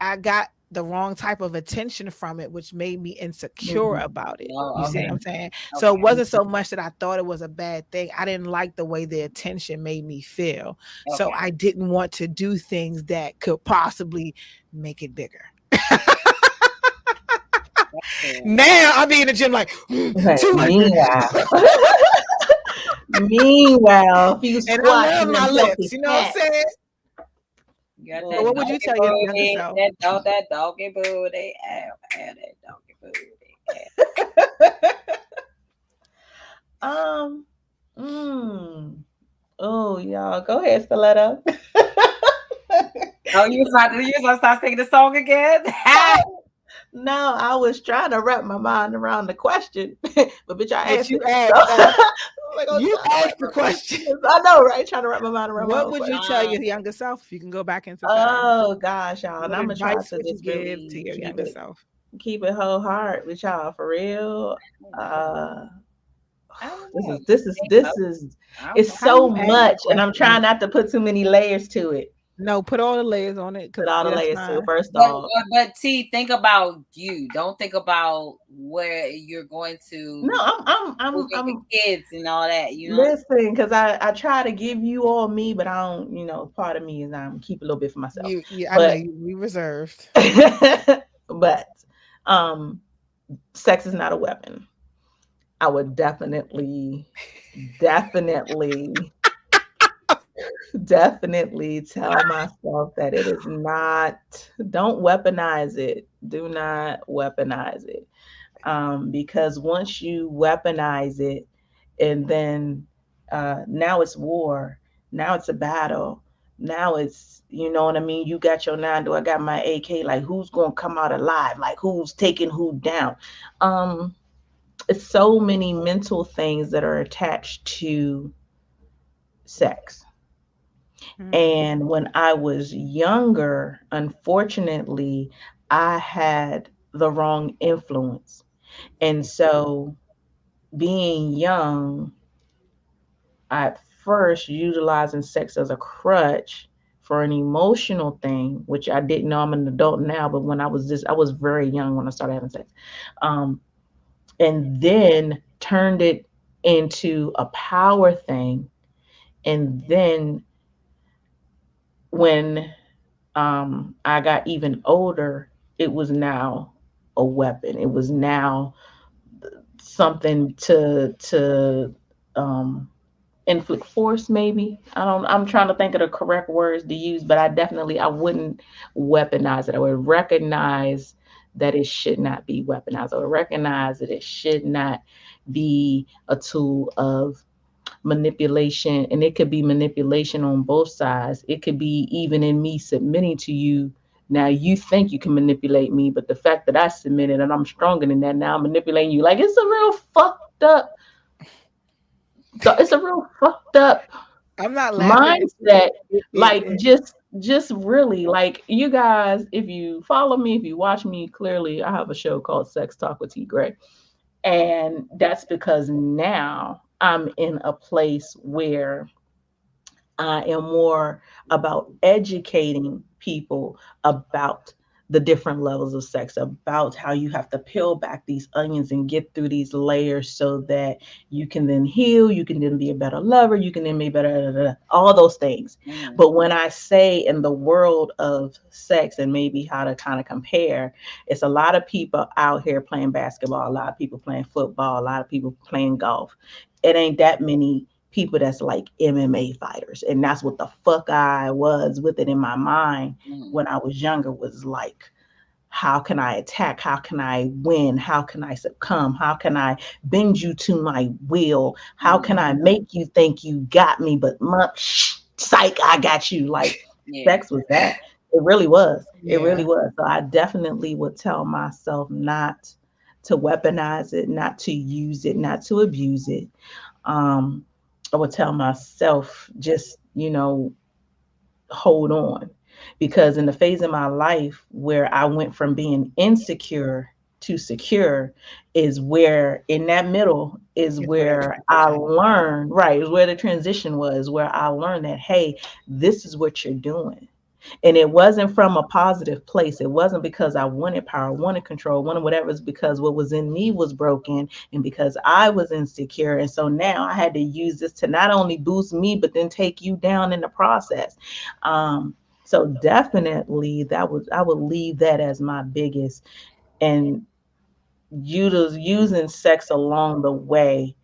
S6: I got the wrong type of attention from it, which made me insecure about it. You see what I'm saying? Okay. So it wasn't so much that I thought it was a bad thing. I didn't like the way the attention made me feel. Okay. So I didn't want to do things that could possibly make it bigger. Now I be in the gym like,
S5: meanwhile, if you
S6: and I love my lips, you know what I'm saying?
S7: Got
S6: So what would you tell your younger self?
S7: That doggy booty. That doggy booty.
S5: Um, oh, y'all, go ahead, Stiletto.
S7: Oh, you was about to start singing the song again?
S5: No, I was trying to wrap my mind around the question, but bitch, I
S6: That
S5: asked
S6: you
S5: it.
S6: asked
S5: So,
S6: us.
S5: I'm like, oh,
S6: You
S5: trying to
S6: asked
S5: wrap
S6: the
S5: my-
S6: question.
S5: I know, right? Trying to wrap my mind around my
S6: What
S5: own
S6: would
S5: question.
S6: you tell your younger self if you can go back into time?
S5: Oh gosh, y'all, and
S6: What
S5: I'm gonna try
S6: advice
S5: to
S6: would you
S5: just
S6: give
S5: really
S6: to your younger self?
S5: keep it whole heart with y'all for real.
S7: I don't know.
S5: This is it's
S6: How
S5: so
S6: you ask the
S5: much, and I'm
S6: question?
S5: trying not to put too many layers to it.
S6: No, put all the layers on it
S5: Put
S6: because
S5: all the
S6: that's
S5: layers to it.
S6: fine.
S5: First off,
S7: But T, think about you. Don't think about where you're going to
S5: no,
S7: with your
S5: I'm
S7: kids and all that. You know.
S5: listen, because I try to give you all me, but I don't, part of me is I'm keep a little bit for myself.
S6: I know
S5: But
S6: you. We reserved.
S5: but sex is not a weapon. I would definitely tell myself that it is not, don't weaponize it. Do not weaponize it. Because once you weaponize it, and then now it's war, now it's a battle, now it's, you know what I mean? You got your 9, I got my AK, like who's going to come out alive? Like who's taking who down? It's so many mental things that are attached to sex. And when I was younger, unfortunately, I had the wrong influence. And so being young, at first utilizing sex as a crutch for an emotional thing, which I didn't know. I'm an adult now, but when I was very young when I started having sex. And then turned it into a power thing. And then when I got even older, it was now a weapon. It was now something to inflict force, maybe. I'm trying to think of the correct words to use, but I wouldn't weaponize it. I would recognize that it should not be weaponized. I would recognize that it should not be a tool of manipulation, and it could be manipulation on both sides. It could be even in me submitting to you. Now you think you can manipulate me, but the fact that I submitted and I'm stronger than that, now I'm manipulating you. Like it's a real fucked up. It's a real fucked up
S6: I'm not laughing.
S5: mindset. Like just really, like, you guys, if you follow me, if you watch me, clearly I have a show called Sex Talk with T Gray. And that's because now I'm in a place where I am more about educating people about the different levels of sex, about how you have to peel back these onions and get through these layers so that you can then heal, you can then be a better lover, you can then be better, all those things.
S7: Mm.
S5: But when I say in the world of sex and maybe how to kind of compare, it's a lot of people out here playing basketball, a lot of people playing football, a lot of people playing golf. It ain't that many people that's like MMA fighters. And that's what the fuck I was with it in my mind when I was younger, was like, how can I attack? How can I win? How can I succumb? How can I bend you to my will? How can I make you think you got me, but psych, I got you. Like sex was that. It really was. It really was. So I definitely would tell myself not to weaponize it, not to use it, not to abuse it. I would tell myself just, hold on. Because in the phase of my life where I went from being insecure to secure is where, in that middle, is where I learned, right, is where the transition was, where I learned that, hey, this is what you're doing. And it wasn't from a positive place. It wasn't because I wanted power, wanted control, wanted whatever. It's because what was in me was broken and because I was insecure. And so now I had to use this to not only boost me, but then take you down in the process. So definitely I would leave that as my biggest, and using sex along the way.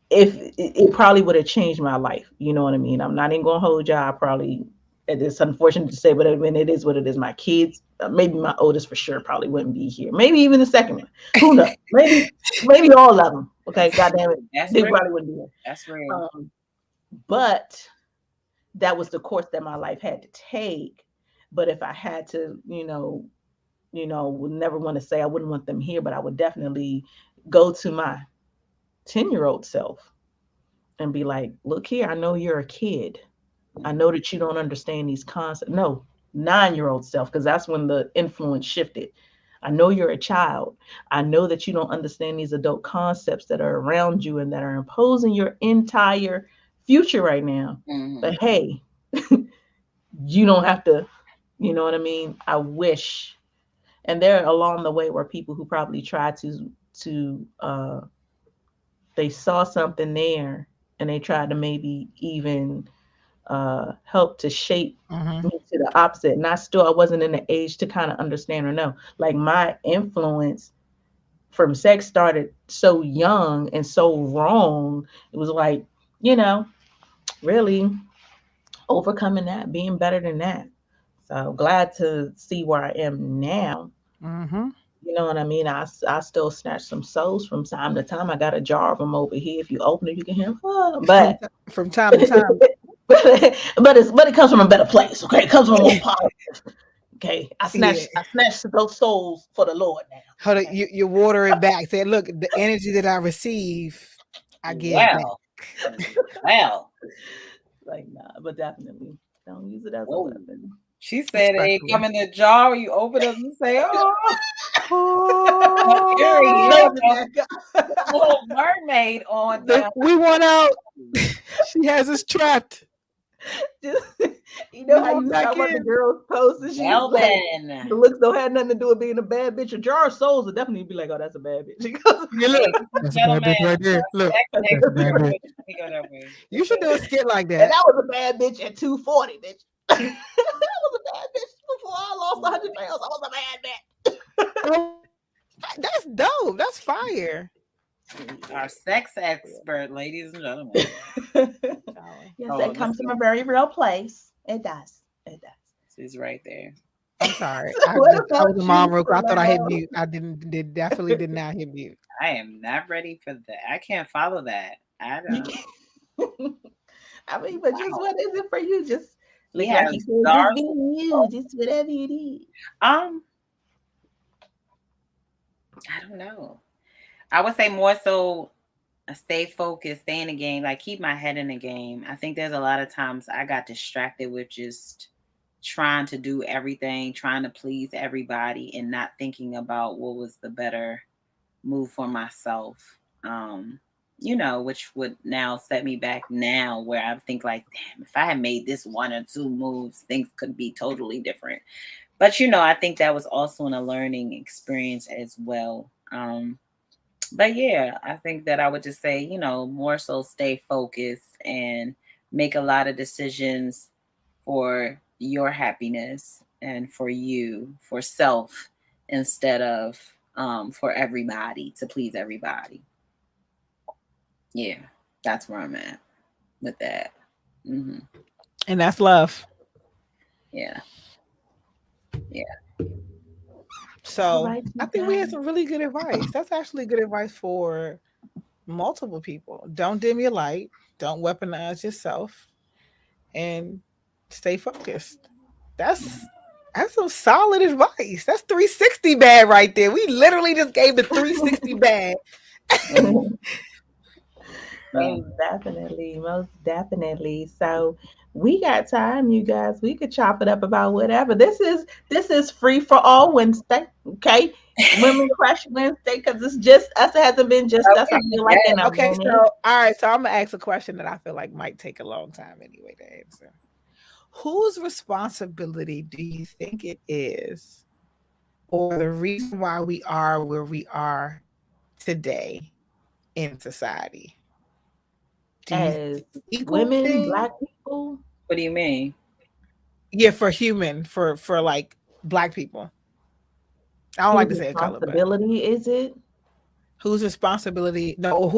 S5: If it probably would have changed my life, you know what I mean? I'm not even gonna hold y'all. I probably it's unfortunate to say, but I mean, it is what it is. My kids, maybe my oldest for sure, probably wouldn't be here. Maybe even the second one. Who knows? Maybe all of them. Okay, goddamn it, they probably wouldn't be here.
S7: That's real.
S5: But that was the course that my life had to take. But if I had to, would never want to say I wouldn't want them here, but I would definitely go to my 10-year-old self and be like, look here, I know you're a kid. I know that you don't understand these concepts. No, 9-year-old self, because that's when the influence shifted. I know you're a child. I know that you don't understand these adult concepts that are around you and that are imposing your entire future right now. But hey, you don't have to, you know what I mean? I wish. And there along the way were people who probably tried to they saw something there and they tried to maybe even help to shape me to the opposite. And I wasn't in the age to kind of understand or know. Like my influence from sex started so young and so wrong. It was like, really overcoming that, being better than that. So glad to see where I am now. You know what I mean? I still snatch some souls from time to time. I got a jar of them over here. If you open it, you can hear them. But
S6: from time to time.
S5: but it comes from a better place. Okay, it comes from a more positive. Okay, I snatch those souls for the Lord now.
S6: Hold on, you water it back. Say, look, the energy that I receive, I give back.
S7: Well,
S5: like nah, but definitely don't use it as a weapon.
S7: She said it come in the jar. You open it, you say, little mermaid on there.
S6: We want out. She has us trapped.
S5: You know how you saw what the girls post and she's like, the looks don't have nothing to do with being a bad bitch. A jar of souls would definitely be like, oh, that's a bad bitch.
S6: That's a bad bitch right there. Look, that's a bad bitch. You should do a skit like that.
S5: And that was a bad bitch at 240, bitch. That was a bad bitch before I lost 100 pounds. I was a bad bitch.
S6: That's dope. That's fire.
S7: Our sex expert, ladies and gentlemen.
S5: Yes, it comes from a very real place. It does. It does.
S7: She's right there.
S6: I'm sorry. I was a mom real quick. I thought I hit mute. I definitely did not hit mute.
S7: I am not ready for that. I can't follow that. I don't.
S5: I mean, but just what is it for you? Just
S7: look like you said, just
S5: being you, just whatever it is.
S7: I don't know. I would say more so stay focused, stay in the game, like keep my head in the game. I think there's a lot of times I got distracted with just trying to do everything, trying to please everybody and not thinking about what was the better move for myself. Which would now set me back now where I think like, damn, if I had made this 1 or 2 moves, things could be totally different. But, I think that was also a learning experience as well. But yeah, I think that I would just say, more so stay focused and make a lot of decisions for your happiness and for you, for self, instead of for everybody, to please everybody. Yeah, that's where I'm at with that. Mm-hmm.
S6: And that's love.
S7: Yeah. Yeah.
S6: So I think we had some really good advice. That's actually good advice for multiple people. Don't dim your light. Don't weaponize yourself. And stay focused. That's some solid advice. That's 360 bad right there. We literally just gave the 360 bad.
S5: Most definitely. So we got time, you guys. We could chop it up about whatever. This is free for all Wednesday, okay? Women Crush Wednesday, because it's just us. It hasn't been just us. I feel like
S6: okay. So all right. So I'm gonna ask a question that I feel like might take a long time anyway to answer. Whose responsibility do you think it is, or the reason why we are where we are today in society?
S5: As women, Black people?
S7: What do you mean?
S6: Yeah, for like Black people. I don't like to say a color.
S5: Responsibility is it?
S6: Whose responsibility? No,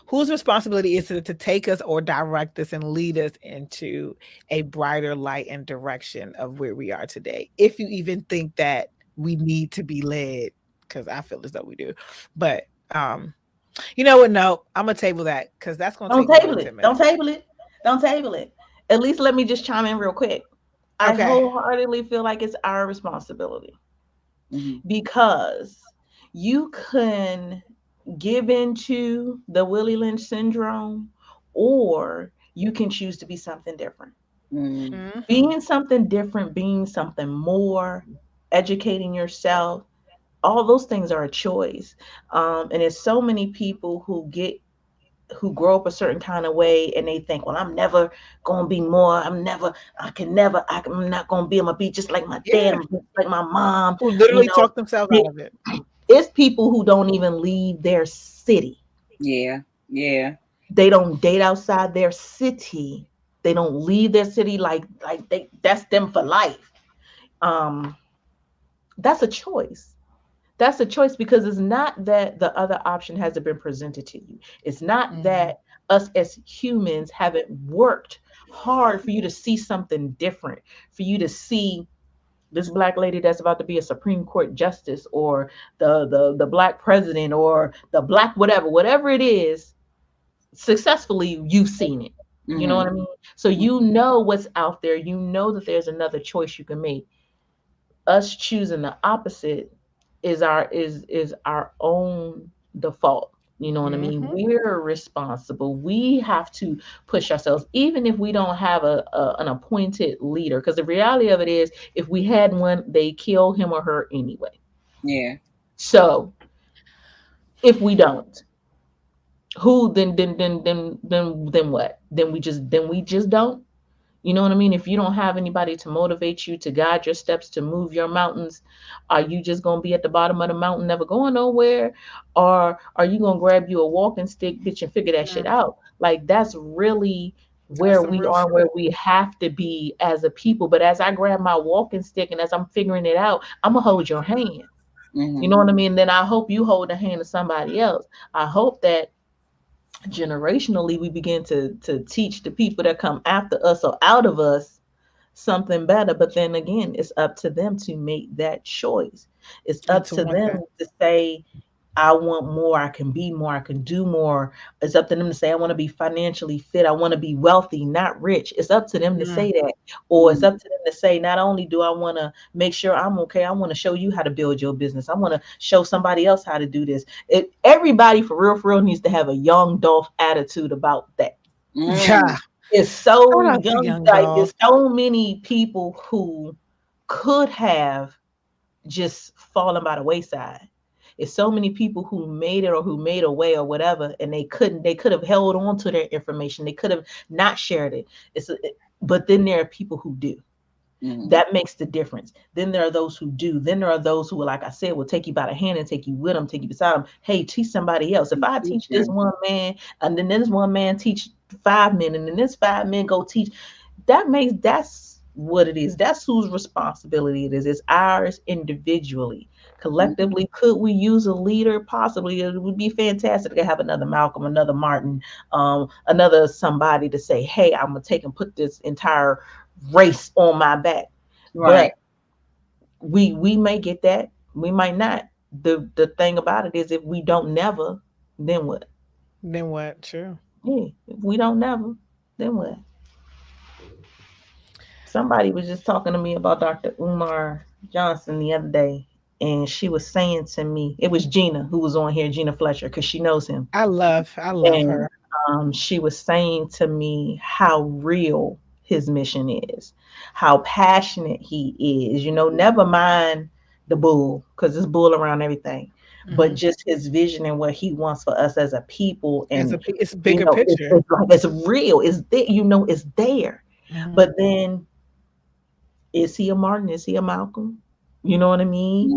S6: whose responsibility is it to take us or direct us and lead us into a brighter light and direction of where we are today? If you even think that we need to be led, because I feel as though we do. But you know what? No, I'm gonna table that because that's gonna
S5: Don't
S6: take more than
S5: table
S6: 10
S5: it. Don't
S6: minutes.
S5: table it. Don't table it. At least let me just chime in real quick. I
S6: Okay.
S5: wholeheartedly feel like it's our responsibility
S7: Mhm.
S5: because you can give into the Willie Lynch syndrome or you can choose to be something different.
S7: Mhm.
S6: Hmm.
S5: Being something different, being something more, educating yourself, all those things are a choice. And there's so many people who grow up a certain kind of way and they think, well, I'm never gonna be more. I'm not gonna be. I'm gonna be just like my dad.
S6: Yeah.
S5: I'm gonna be like my mom.
S6: Who
S5: You
S6: literally
S5: know,
S6: talk themselves
S5: it-
S6: out of it.
S5: it's people who don't even leave their city.
S7: Yeah. Yeah.
S5: They don't date outside their city. They don't leave their city like they that's them for life. Um, that's a choice. That's a choice because it's not that the other option hasn't been presented to you. It's not
S6: Mhm.
S5: that us as humans haven't worked hard for you to see something different, for you to see this black lady that's about to be a Supreme Court justice or the black president or the black whatever it is, successfully you've seen it. You know what
S7: Mhm.
S5: I mean? So you know what's out there. You know that there's another choice you can make. Us choosing the opposite is our own default. You know what I mean?
S6: Mhm.
S5: We're responsible. We have to push ourselves, even if we don't have an appointed leader. Because the reality of it is, if we had one, they kill him or her anyway.
S7: Yeah.
S5: So if we don't, who then what? Then we just don't. You know what I mean? If you don't have anybody to motivate you, to guide your steps, to move your mountains, are you just going to be at the bottom of the mountain, never going nowhere? Or are you going to grab you a walking stick, bitch, and figure that shit
S6: Mm.
S5: out? Like, that's really
S6: That's
S5: where
S6: some
S5: we
S6: real
S5: are,
S6: shit.
S5: where we have to be as a people. But as I grab my walking stick and as I'm figuring it out, I'm going to hold your hand. You know
S7: Mhm.
S5: what I mean? Then I hope you hold the hand of somebody else. I hope that generationally we begin to teach the people that come after us or out of us something better. But then again, it's up to them to make that choice. It's
S6: And
S5: up
S6: to
S5: to
S6: want
S5: them
S6: that.
S5: to say, I want more, I can be more, I can do more. It's up to them to say, I want to be financially fit, I want to be wealthy, not rich. It's up to them to
S6: Mm.
S5: say that. Or it's
S7: Mhm.
S5: up to them to say, not only do I want to make sure I'm okay, I want to show you how to build your business. I want to show somebody else how to do this. Everybody for real needs to have a young Dolph attitude about that.
S6: Yeah.
S7: Mhm.
S5: It's
S6: Shout
S5: so
S6: out to
S5: young,
S6: Young
S5: like
S6: Dolph.
S5: there's so many people who could have just fallen by the wayside. It's so many people who made it or who made a way or whatever, and they could have held on to their information. They could have not shared it. But then there are people who do.
S7: Mhm.
S5: That makes the difference. Then there are those who do. Then there are those who, like I said, will take you by the hand and take you with them, take you beside them. Hey, teach somebody else. If I teach this
S7: Teacher.
S5: one man, and then this one man teach 5 men, and then this 5 men go teach, that's what it is. That's whose responsibility it is. It's ours individually.
S7: Mhm.
S5: Collectively, could we use a leader? Possibly. It would be fantastic to have another Malcolm, another Martin, another somebody to say, hey, I'm gonna take and put this entire race on my back.
S7: Right.
S5: But we may get that, we might not. The thing about it is, if we don't never, then what?
S6: Then what? True.
S5: Yeah, if we don't never, then what? Somebody was just talking to me about Dr. Umar Johnson the other day, and she was saying to me, it was Gina who was on here, Gina Fletcher, because she knows him.
S6: I love
S5: And
S6: her.
S5: she was saying to me how real his mission is, how passionate he is. Never mind the bull, because there's bull around everything, but
S6: Hmm.
S5: just his vision and what he wants for us as a people. And
S6: It's a bigger
S5: it's,
S6: picture.
S5: it's like it's real. It's there. It's there.
S6: Hmm.
S5: But then, is he a Martin? Is he a Malcolm? You know what I mean?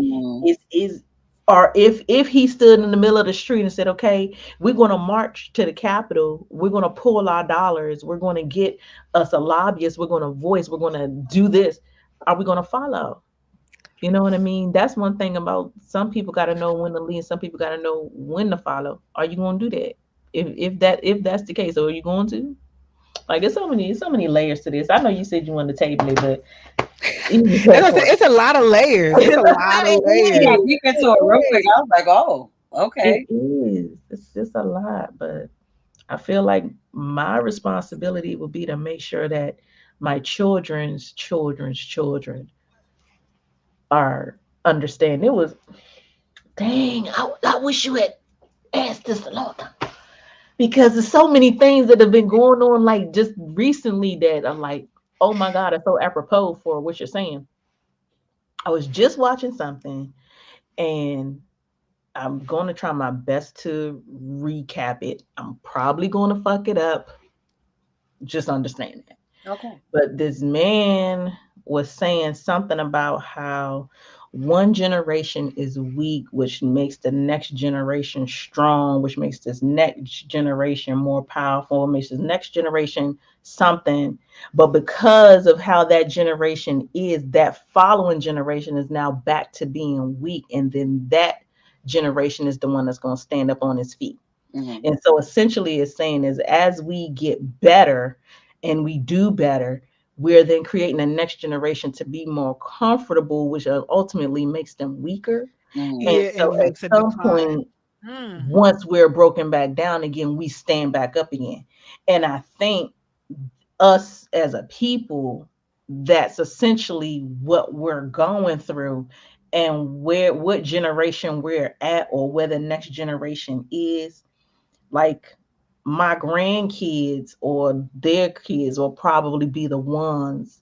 S7: Mhm.
S5: Is or if he stood in the middle of the street and said, "Okay, we're going to march to the Capitol. We're going to pull our dollars. We're going to get us a lobbyist. We're going to voice. We're going to do this." Are we going to follow? You know what I mean? That's one thing about some people got to know when to lead. Some people got to know when to follow. Are you going to do that? If that's the case, so are you going to? Like, it's so many layers to this. I know you said you wanted to table it, but even that part,
S6: It's a lot of layers. It's a lot of
S7: We
S6: layers.
S7: got deep into it real quick. I was like, oh,
S5: it
S7: okay.
S5: is. It's just a lot, but I feel like my responsibility would be to make sure that my children's children are understand. It was dang. I wish you had asked this a long time because there's so many things that have been going on like just recently that I'm like, oh my god, it's so apropos for what you're saying. I was just watching something and I'm going to try my best to recap it. I'm probably going to fuck it up. Just understand that.
S7: Okay.
S5: But this man was saying something about how one generation is weak, which makes the next generation strong, which makes this next generation more powerful, makes this next generation something. But because of how that generation is, that following generation is now back to being weak. And then that generation is the one that's going to stand up on his feet.
S7: Mm-hmm.
S5: And so essentially it's saying is as we get better and we do better, we're then creating the next generation to be more comfortable, which ultimately makes them weaker.
S7: Mm-hmm.
S5: And
S6: Yeah,
S5: so
S6: and
S5: at
S6: makes a
S5: some
S6: decline.
S5: point, once we're broken back down again, we stand back up again. And I think us as a people, that's essentially what we're going through and where what generation we're at or where the next generation is like my grandkids or their kids will probably be the ones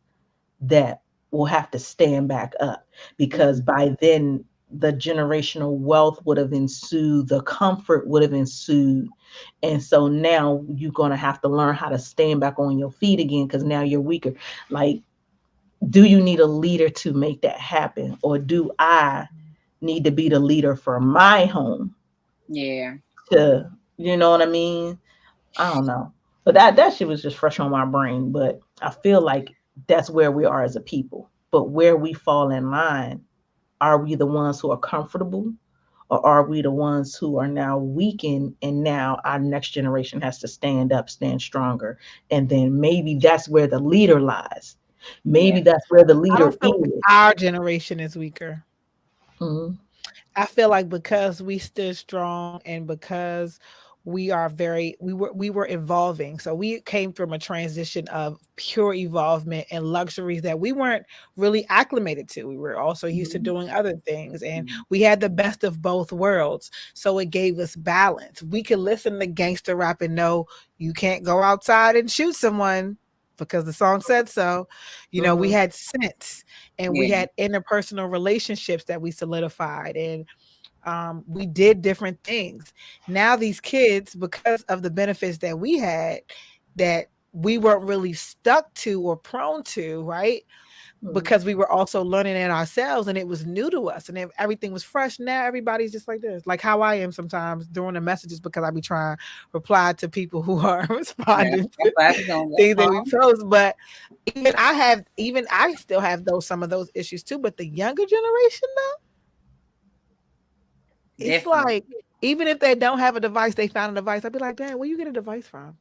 S5: that will have to stand back up because by then the generational wealth would have ensued, the comfort would have ensued. And so now you're going to have to learn how to stand back on your feet again because now you're weaker. Like, do you need a leader to make that happen? Or do I need to be the leader for my home
S7: Yeah.
S5: to, you know what I mean? I don't know. But that shit was just fresh on my brain. But I feel like that's where we are as a people. But where we fall in line, are we the ones who are comfortable? Or are we the ones who are now weakened and now our next generation has to stand up, stand stronger? And then maybe that's where the leader lies.
S7: Yeah.
S5: Maybe that's where the
S6: I
S5: leader
S6: don't feel like
S5: is.
S6: our generation is weaker.
S5: Mhm.
S6: I feel like because we stood strong and because we were evolving. So we came from a transition of pure evolvement and luxuries that we weren't really acclimated to. We were also used to
S5: Mhm.
S6: doing other things and
S7: Mhm.
S6: we had the best of both worlds. So it gave us balance. We could listen to gangster rap and know you can't go outside and shoot someone because the song said so. You know, we
S5: Mhm.
S6: had sense and we
S7: Yeah.
S6: had interpersonal relationships that we solidified and we did different things. Now these kids, because of the benefits that we had, that we weren't really stuck to or prone to, right?
S5: Mhm.
S6: Because we were also learning it ourselves and it was new to us and everything was fresh. Now everybody's just like this, like how I am sometimes during the messages because I be trying to reply to people who are
S7: That's,
S6: responding
S7: that's
S6: to
S7: why we gonna
S6: things that we
S7: calm.
S6: post. But even I still have some of those issues too. But the younger generation, it's
S7: Different.
S6: like even if they don't have a device, they found a device. I'd be like, "Damn, where you get a device from?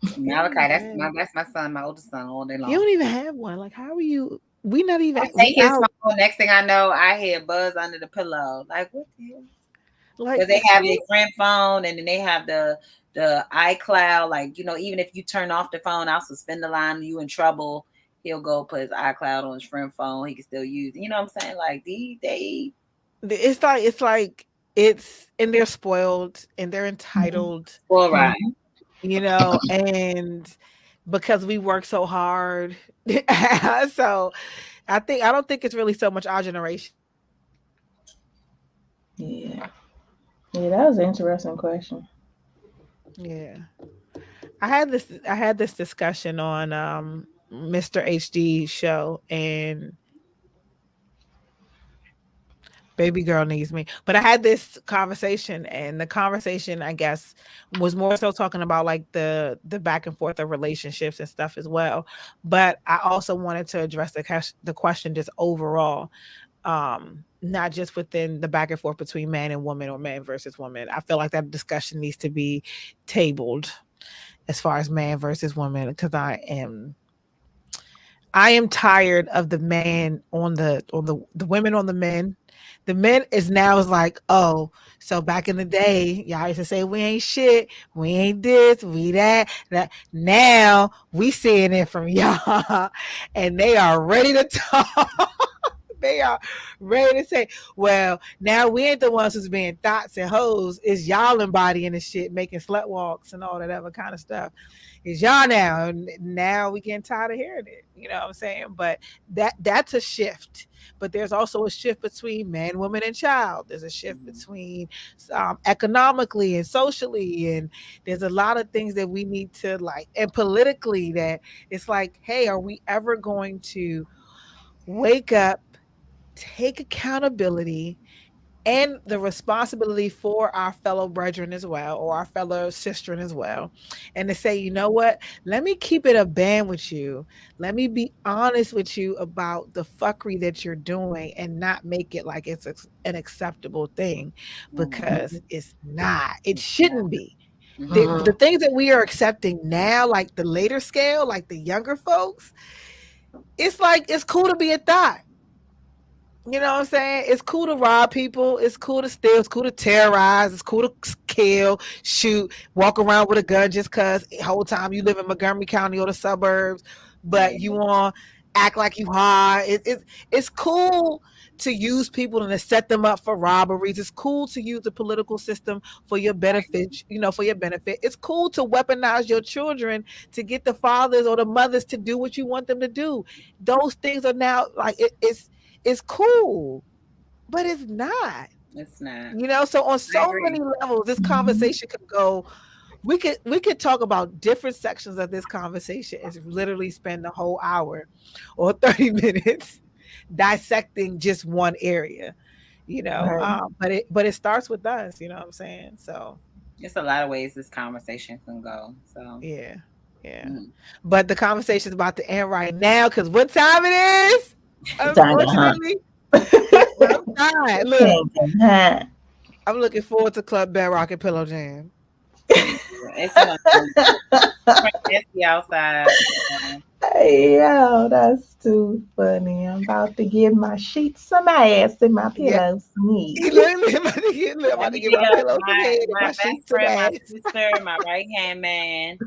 S6: You don't
S7: Malachi,
S6: even have.
S7: that's my son, my oldest son, all day
S6: You
S7: long.
S6: don't even have one. Like, how are you? We not even.
S7: I
S6: We
S7: take his
S6: out.
S7: phone. Next thing I know, I hear buzz under the pillow. Like what the hell?
S6: Like,
S7: Because they have a friend phone, and then they have the iCloud. Like even if you turn off the phone, I'll suspend the line. You in trouble? He'll go put his iCloud on his friend phone. He can still use it. You know what I'm saying? Like they
S6: it's and they're spoiled and they're
S5: Mhm.
S6: entitled.
S7: full ride.
S5: Mhm.
S6: And because we work so hard, so I don't think it's really so much our generation.
S5: Yeah. Yeah, that was an interesting question.
S6: Yeah. I had this discussion on Mr. HD show and baby girl needs me. But I had this conversation and the conversation I guess was more so talking about like the back and forth of relationships and stuff as well. But I also wanted to address the question just overall. not just within the back and forth between man and woman or man versus woman. I feel like that discussion needs to be tabled as far as man versus woman, because I am tired of the man on the women on the men. The men is now is like, oh, so back in the day, y'all used to say we ain't shit, we ain't this, we that. Now we seeing it from y'all, and they are ready to talk. They are ready to say, well, now we ain't the ones who's being thoughts and hoes. It's y'all embodying the shit, making slut walks and all that other kind of stuff. It's y'all now. Now we getting tired of hearing it. You know what I'm saying? But that's a shift. But there's also a shift between man, woman, and child. There's a shift between economically and socially. And there's a lot of things that we need to like, and politically, that it's like, hey, are we ever going to wake up, take accountability and the responsibility for our fellow brethren as well, or our fellow sisterin as well, and to say, you know what, let me keep it a band with you. Let me be honest with you about the fuckery that you're doing and not make it like it's an acceptable thing, because it's not. It shouldn't be. The things that we are accepting now, like the later scale, like the younger folks, it's like, it's cool to be a thought. You know what I'm saying? It's cool to rob people. It's cool to steal. It's cool to terrorize. It's cool to kill, shoot, walk around with a gun just because the whole time you live in Montgomery County or the suburbs, but you want to act like you hard. It's cool to use people and to set them up for robberies. It's cool to use the political system for your benefit, for your benefit. It's cool to weaponize your children to get the fathers or the mothers to do what you want them to do. Those things are now like, it's cool, but it's not.
S7: It's not.
S6: So on so many levels, this conversation could go. We could talk about different sections of this conversation and literally spend the whole hour or 30 minutes dissecting just one area. Right. But it starts with us. You know what I'm saying? So
S7: it's a lot of ways this conversation can go. So
S6: yeah. But the conversation is about to end right now, because what time it is? Unfortunately, I'm tired. Look, I'm looking forward to Club Bedrock and Pillow Jam.
S7: It's nasty outside.
S5: Hey, yo, that's too funny. I'm about to give my sheets some ass and my pillows some meat.
S7: I'm about to give my pillows some head and my sheets some ass. My sister, my right hand man.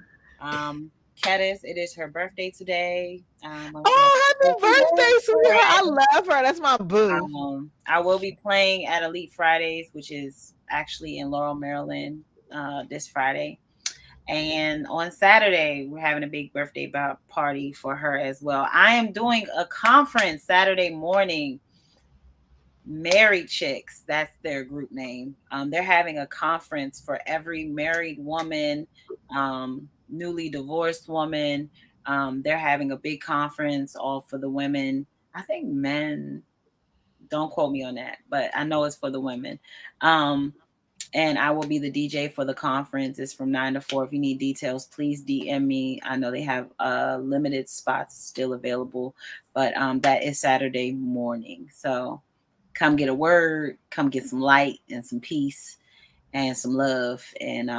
S7: Caddis, it is her birthday today.
S6: Happy birthday, sweetheart. I love her. That's my boo.
S7: I will be playing at Elite Fridays, which is actually in Laurel, Maryland, this Friday. And on Saturday, we're having a big birthday party for her as well. I am doing a conference Saturday morning. Married Chicks, that's their group name. They're having a conference for every married woman, newly divorced woman. They're having a big conference all for the women. I think men, don't quote me on that, but I know it's for the women. And I will be the DJ for the conference. It's from 9 to 4. If you need details, please DM me. I know they have limited spots still available, but that is Saturday morning. So come get a word, come get some light and some peace and some love. And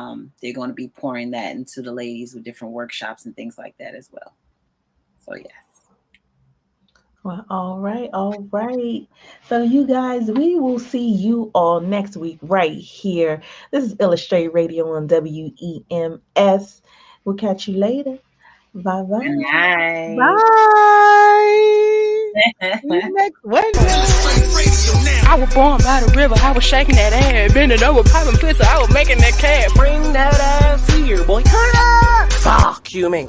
S7: they're going to be pouring that into the ladies with different workshops and things like that as well. So, yes.
S5: Well, all right. So you guys, we will see you all next week right here. This is Illustrated Radio on WEMS. We'll catch you later. Bye-bye.
S7: Bye.
S6: Bye. Next Wednesday.
S4: I was born by the river, I was shaking that ass, bending over, popping pussy, I was making that cat. Bring that ass here, boy. Fuck you, man.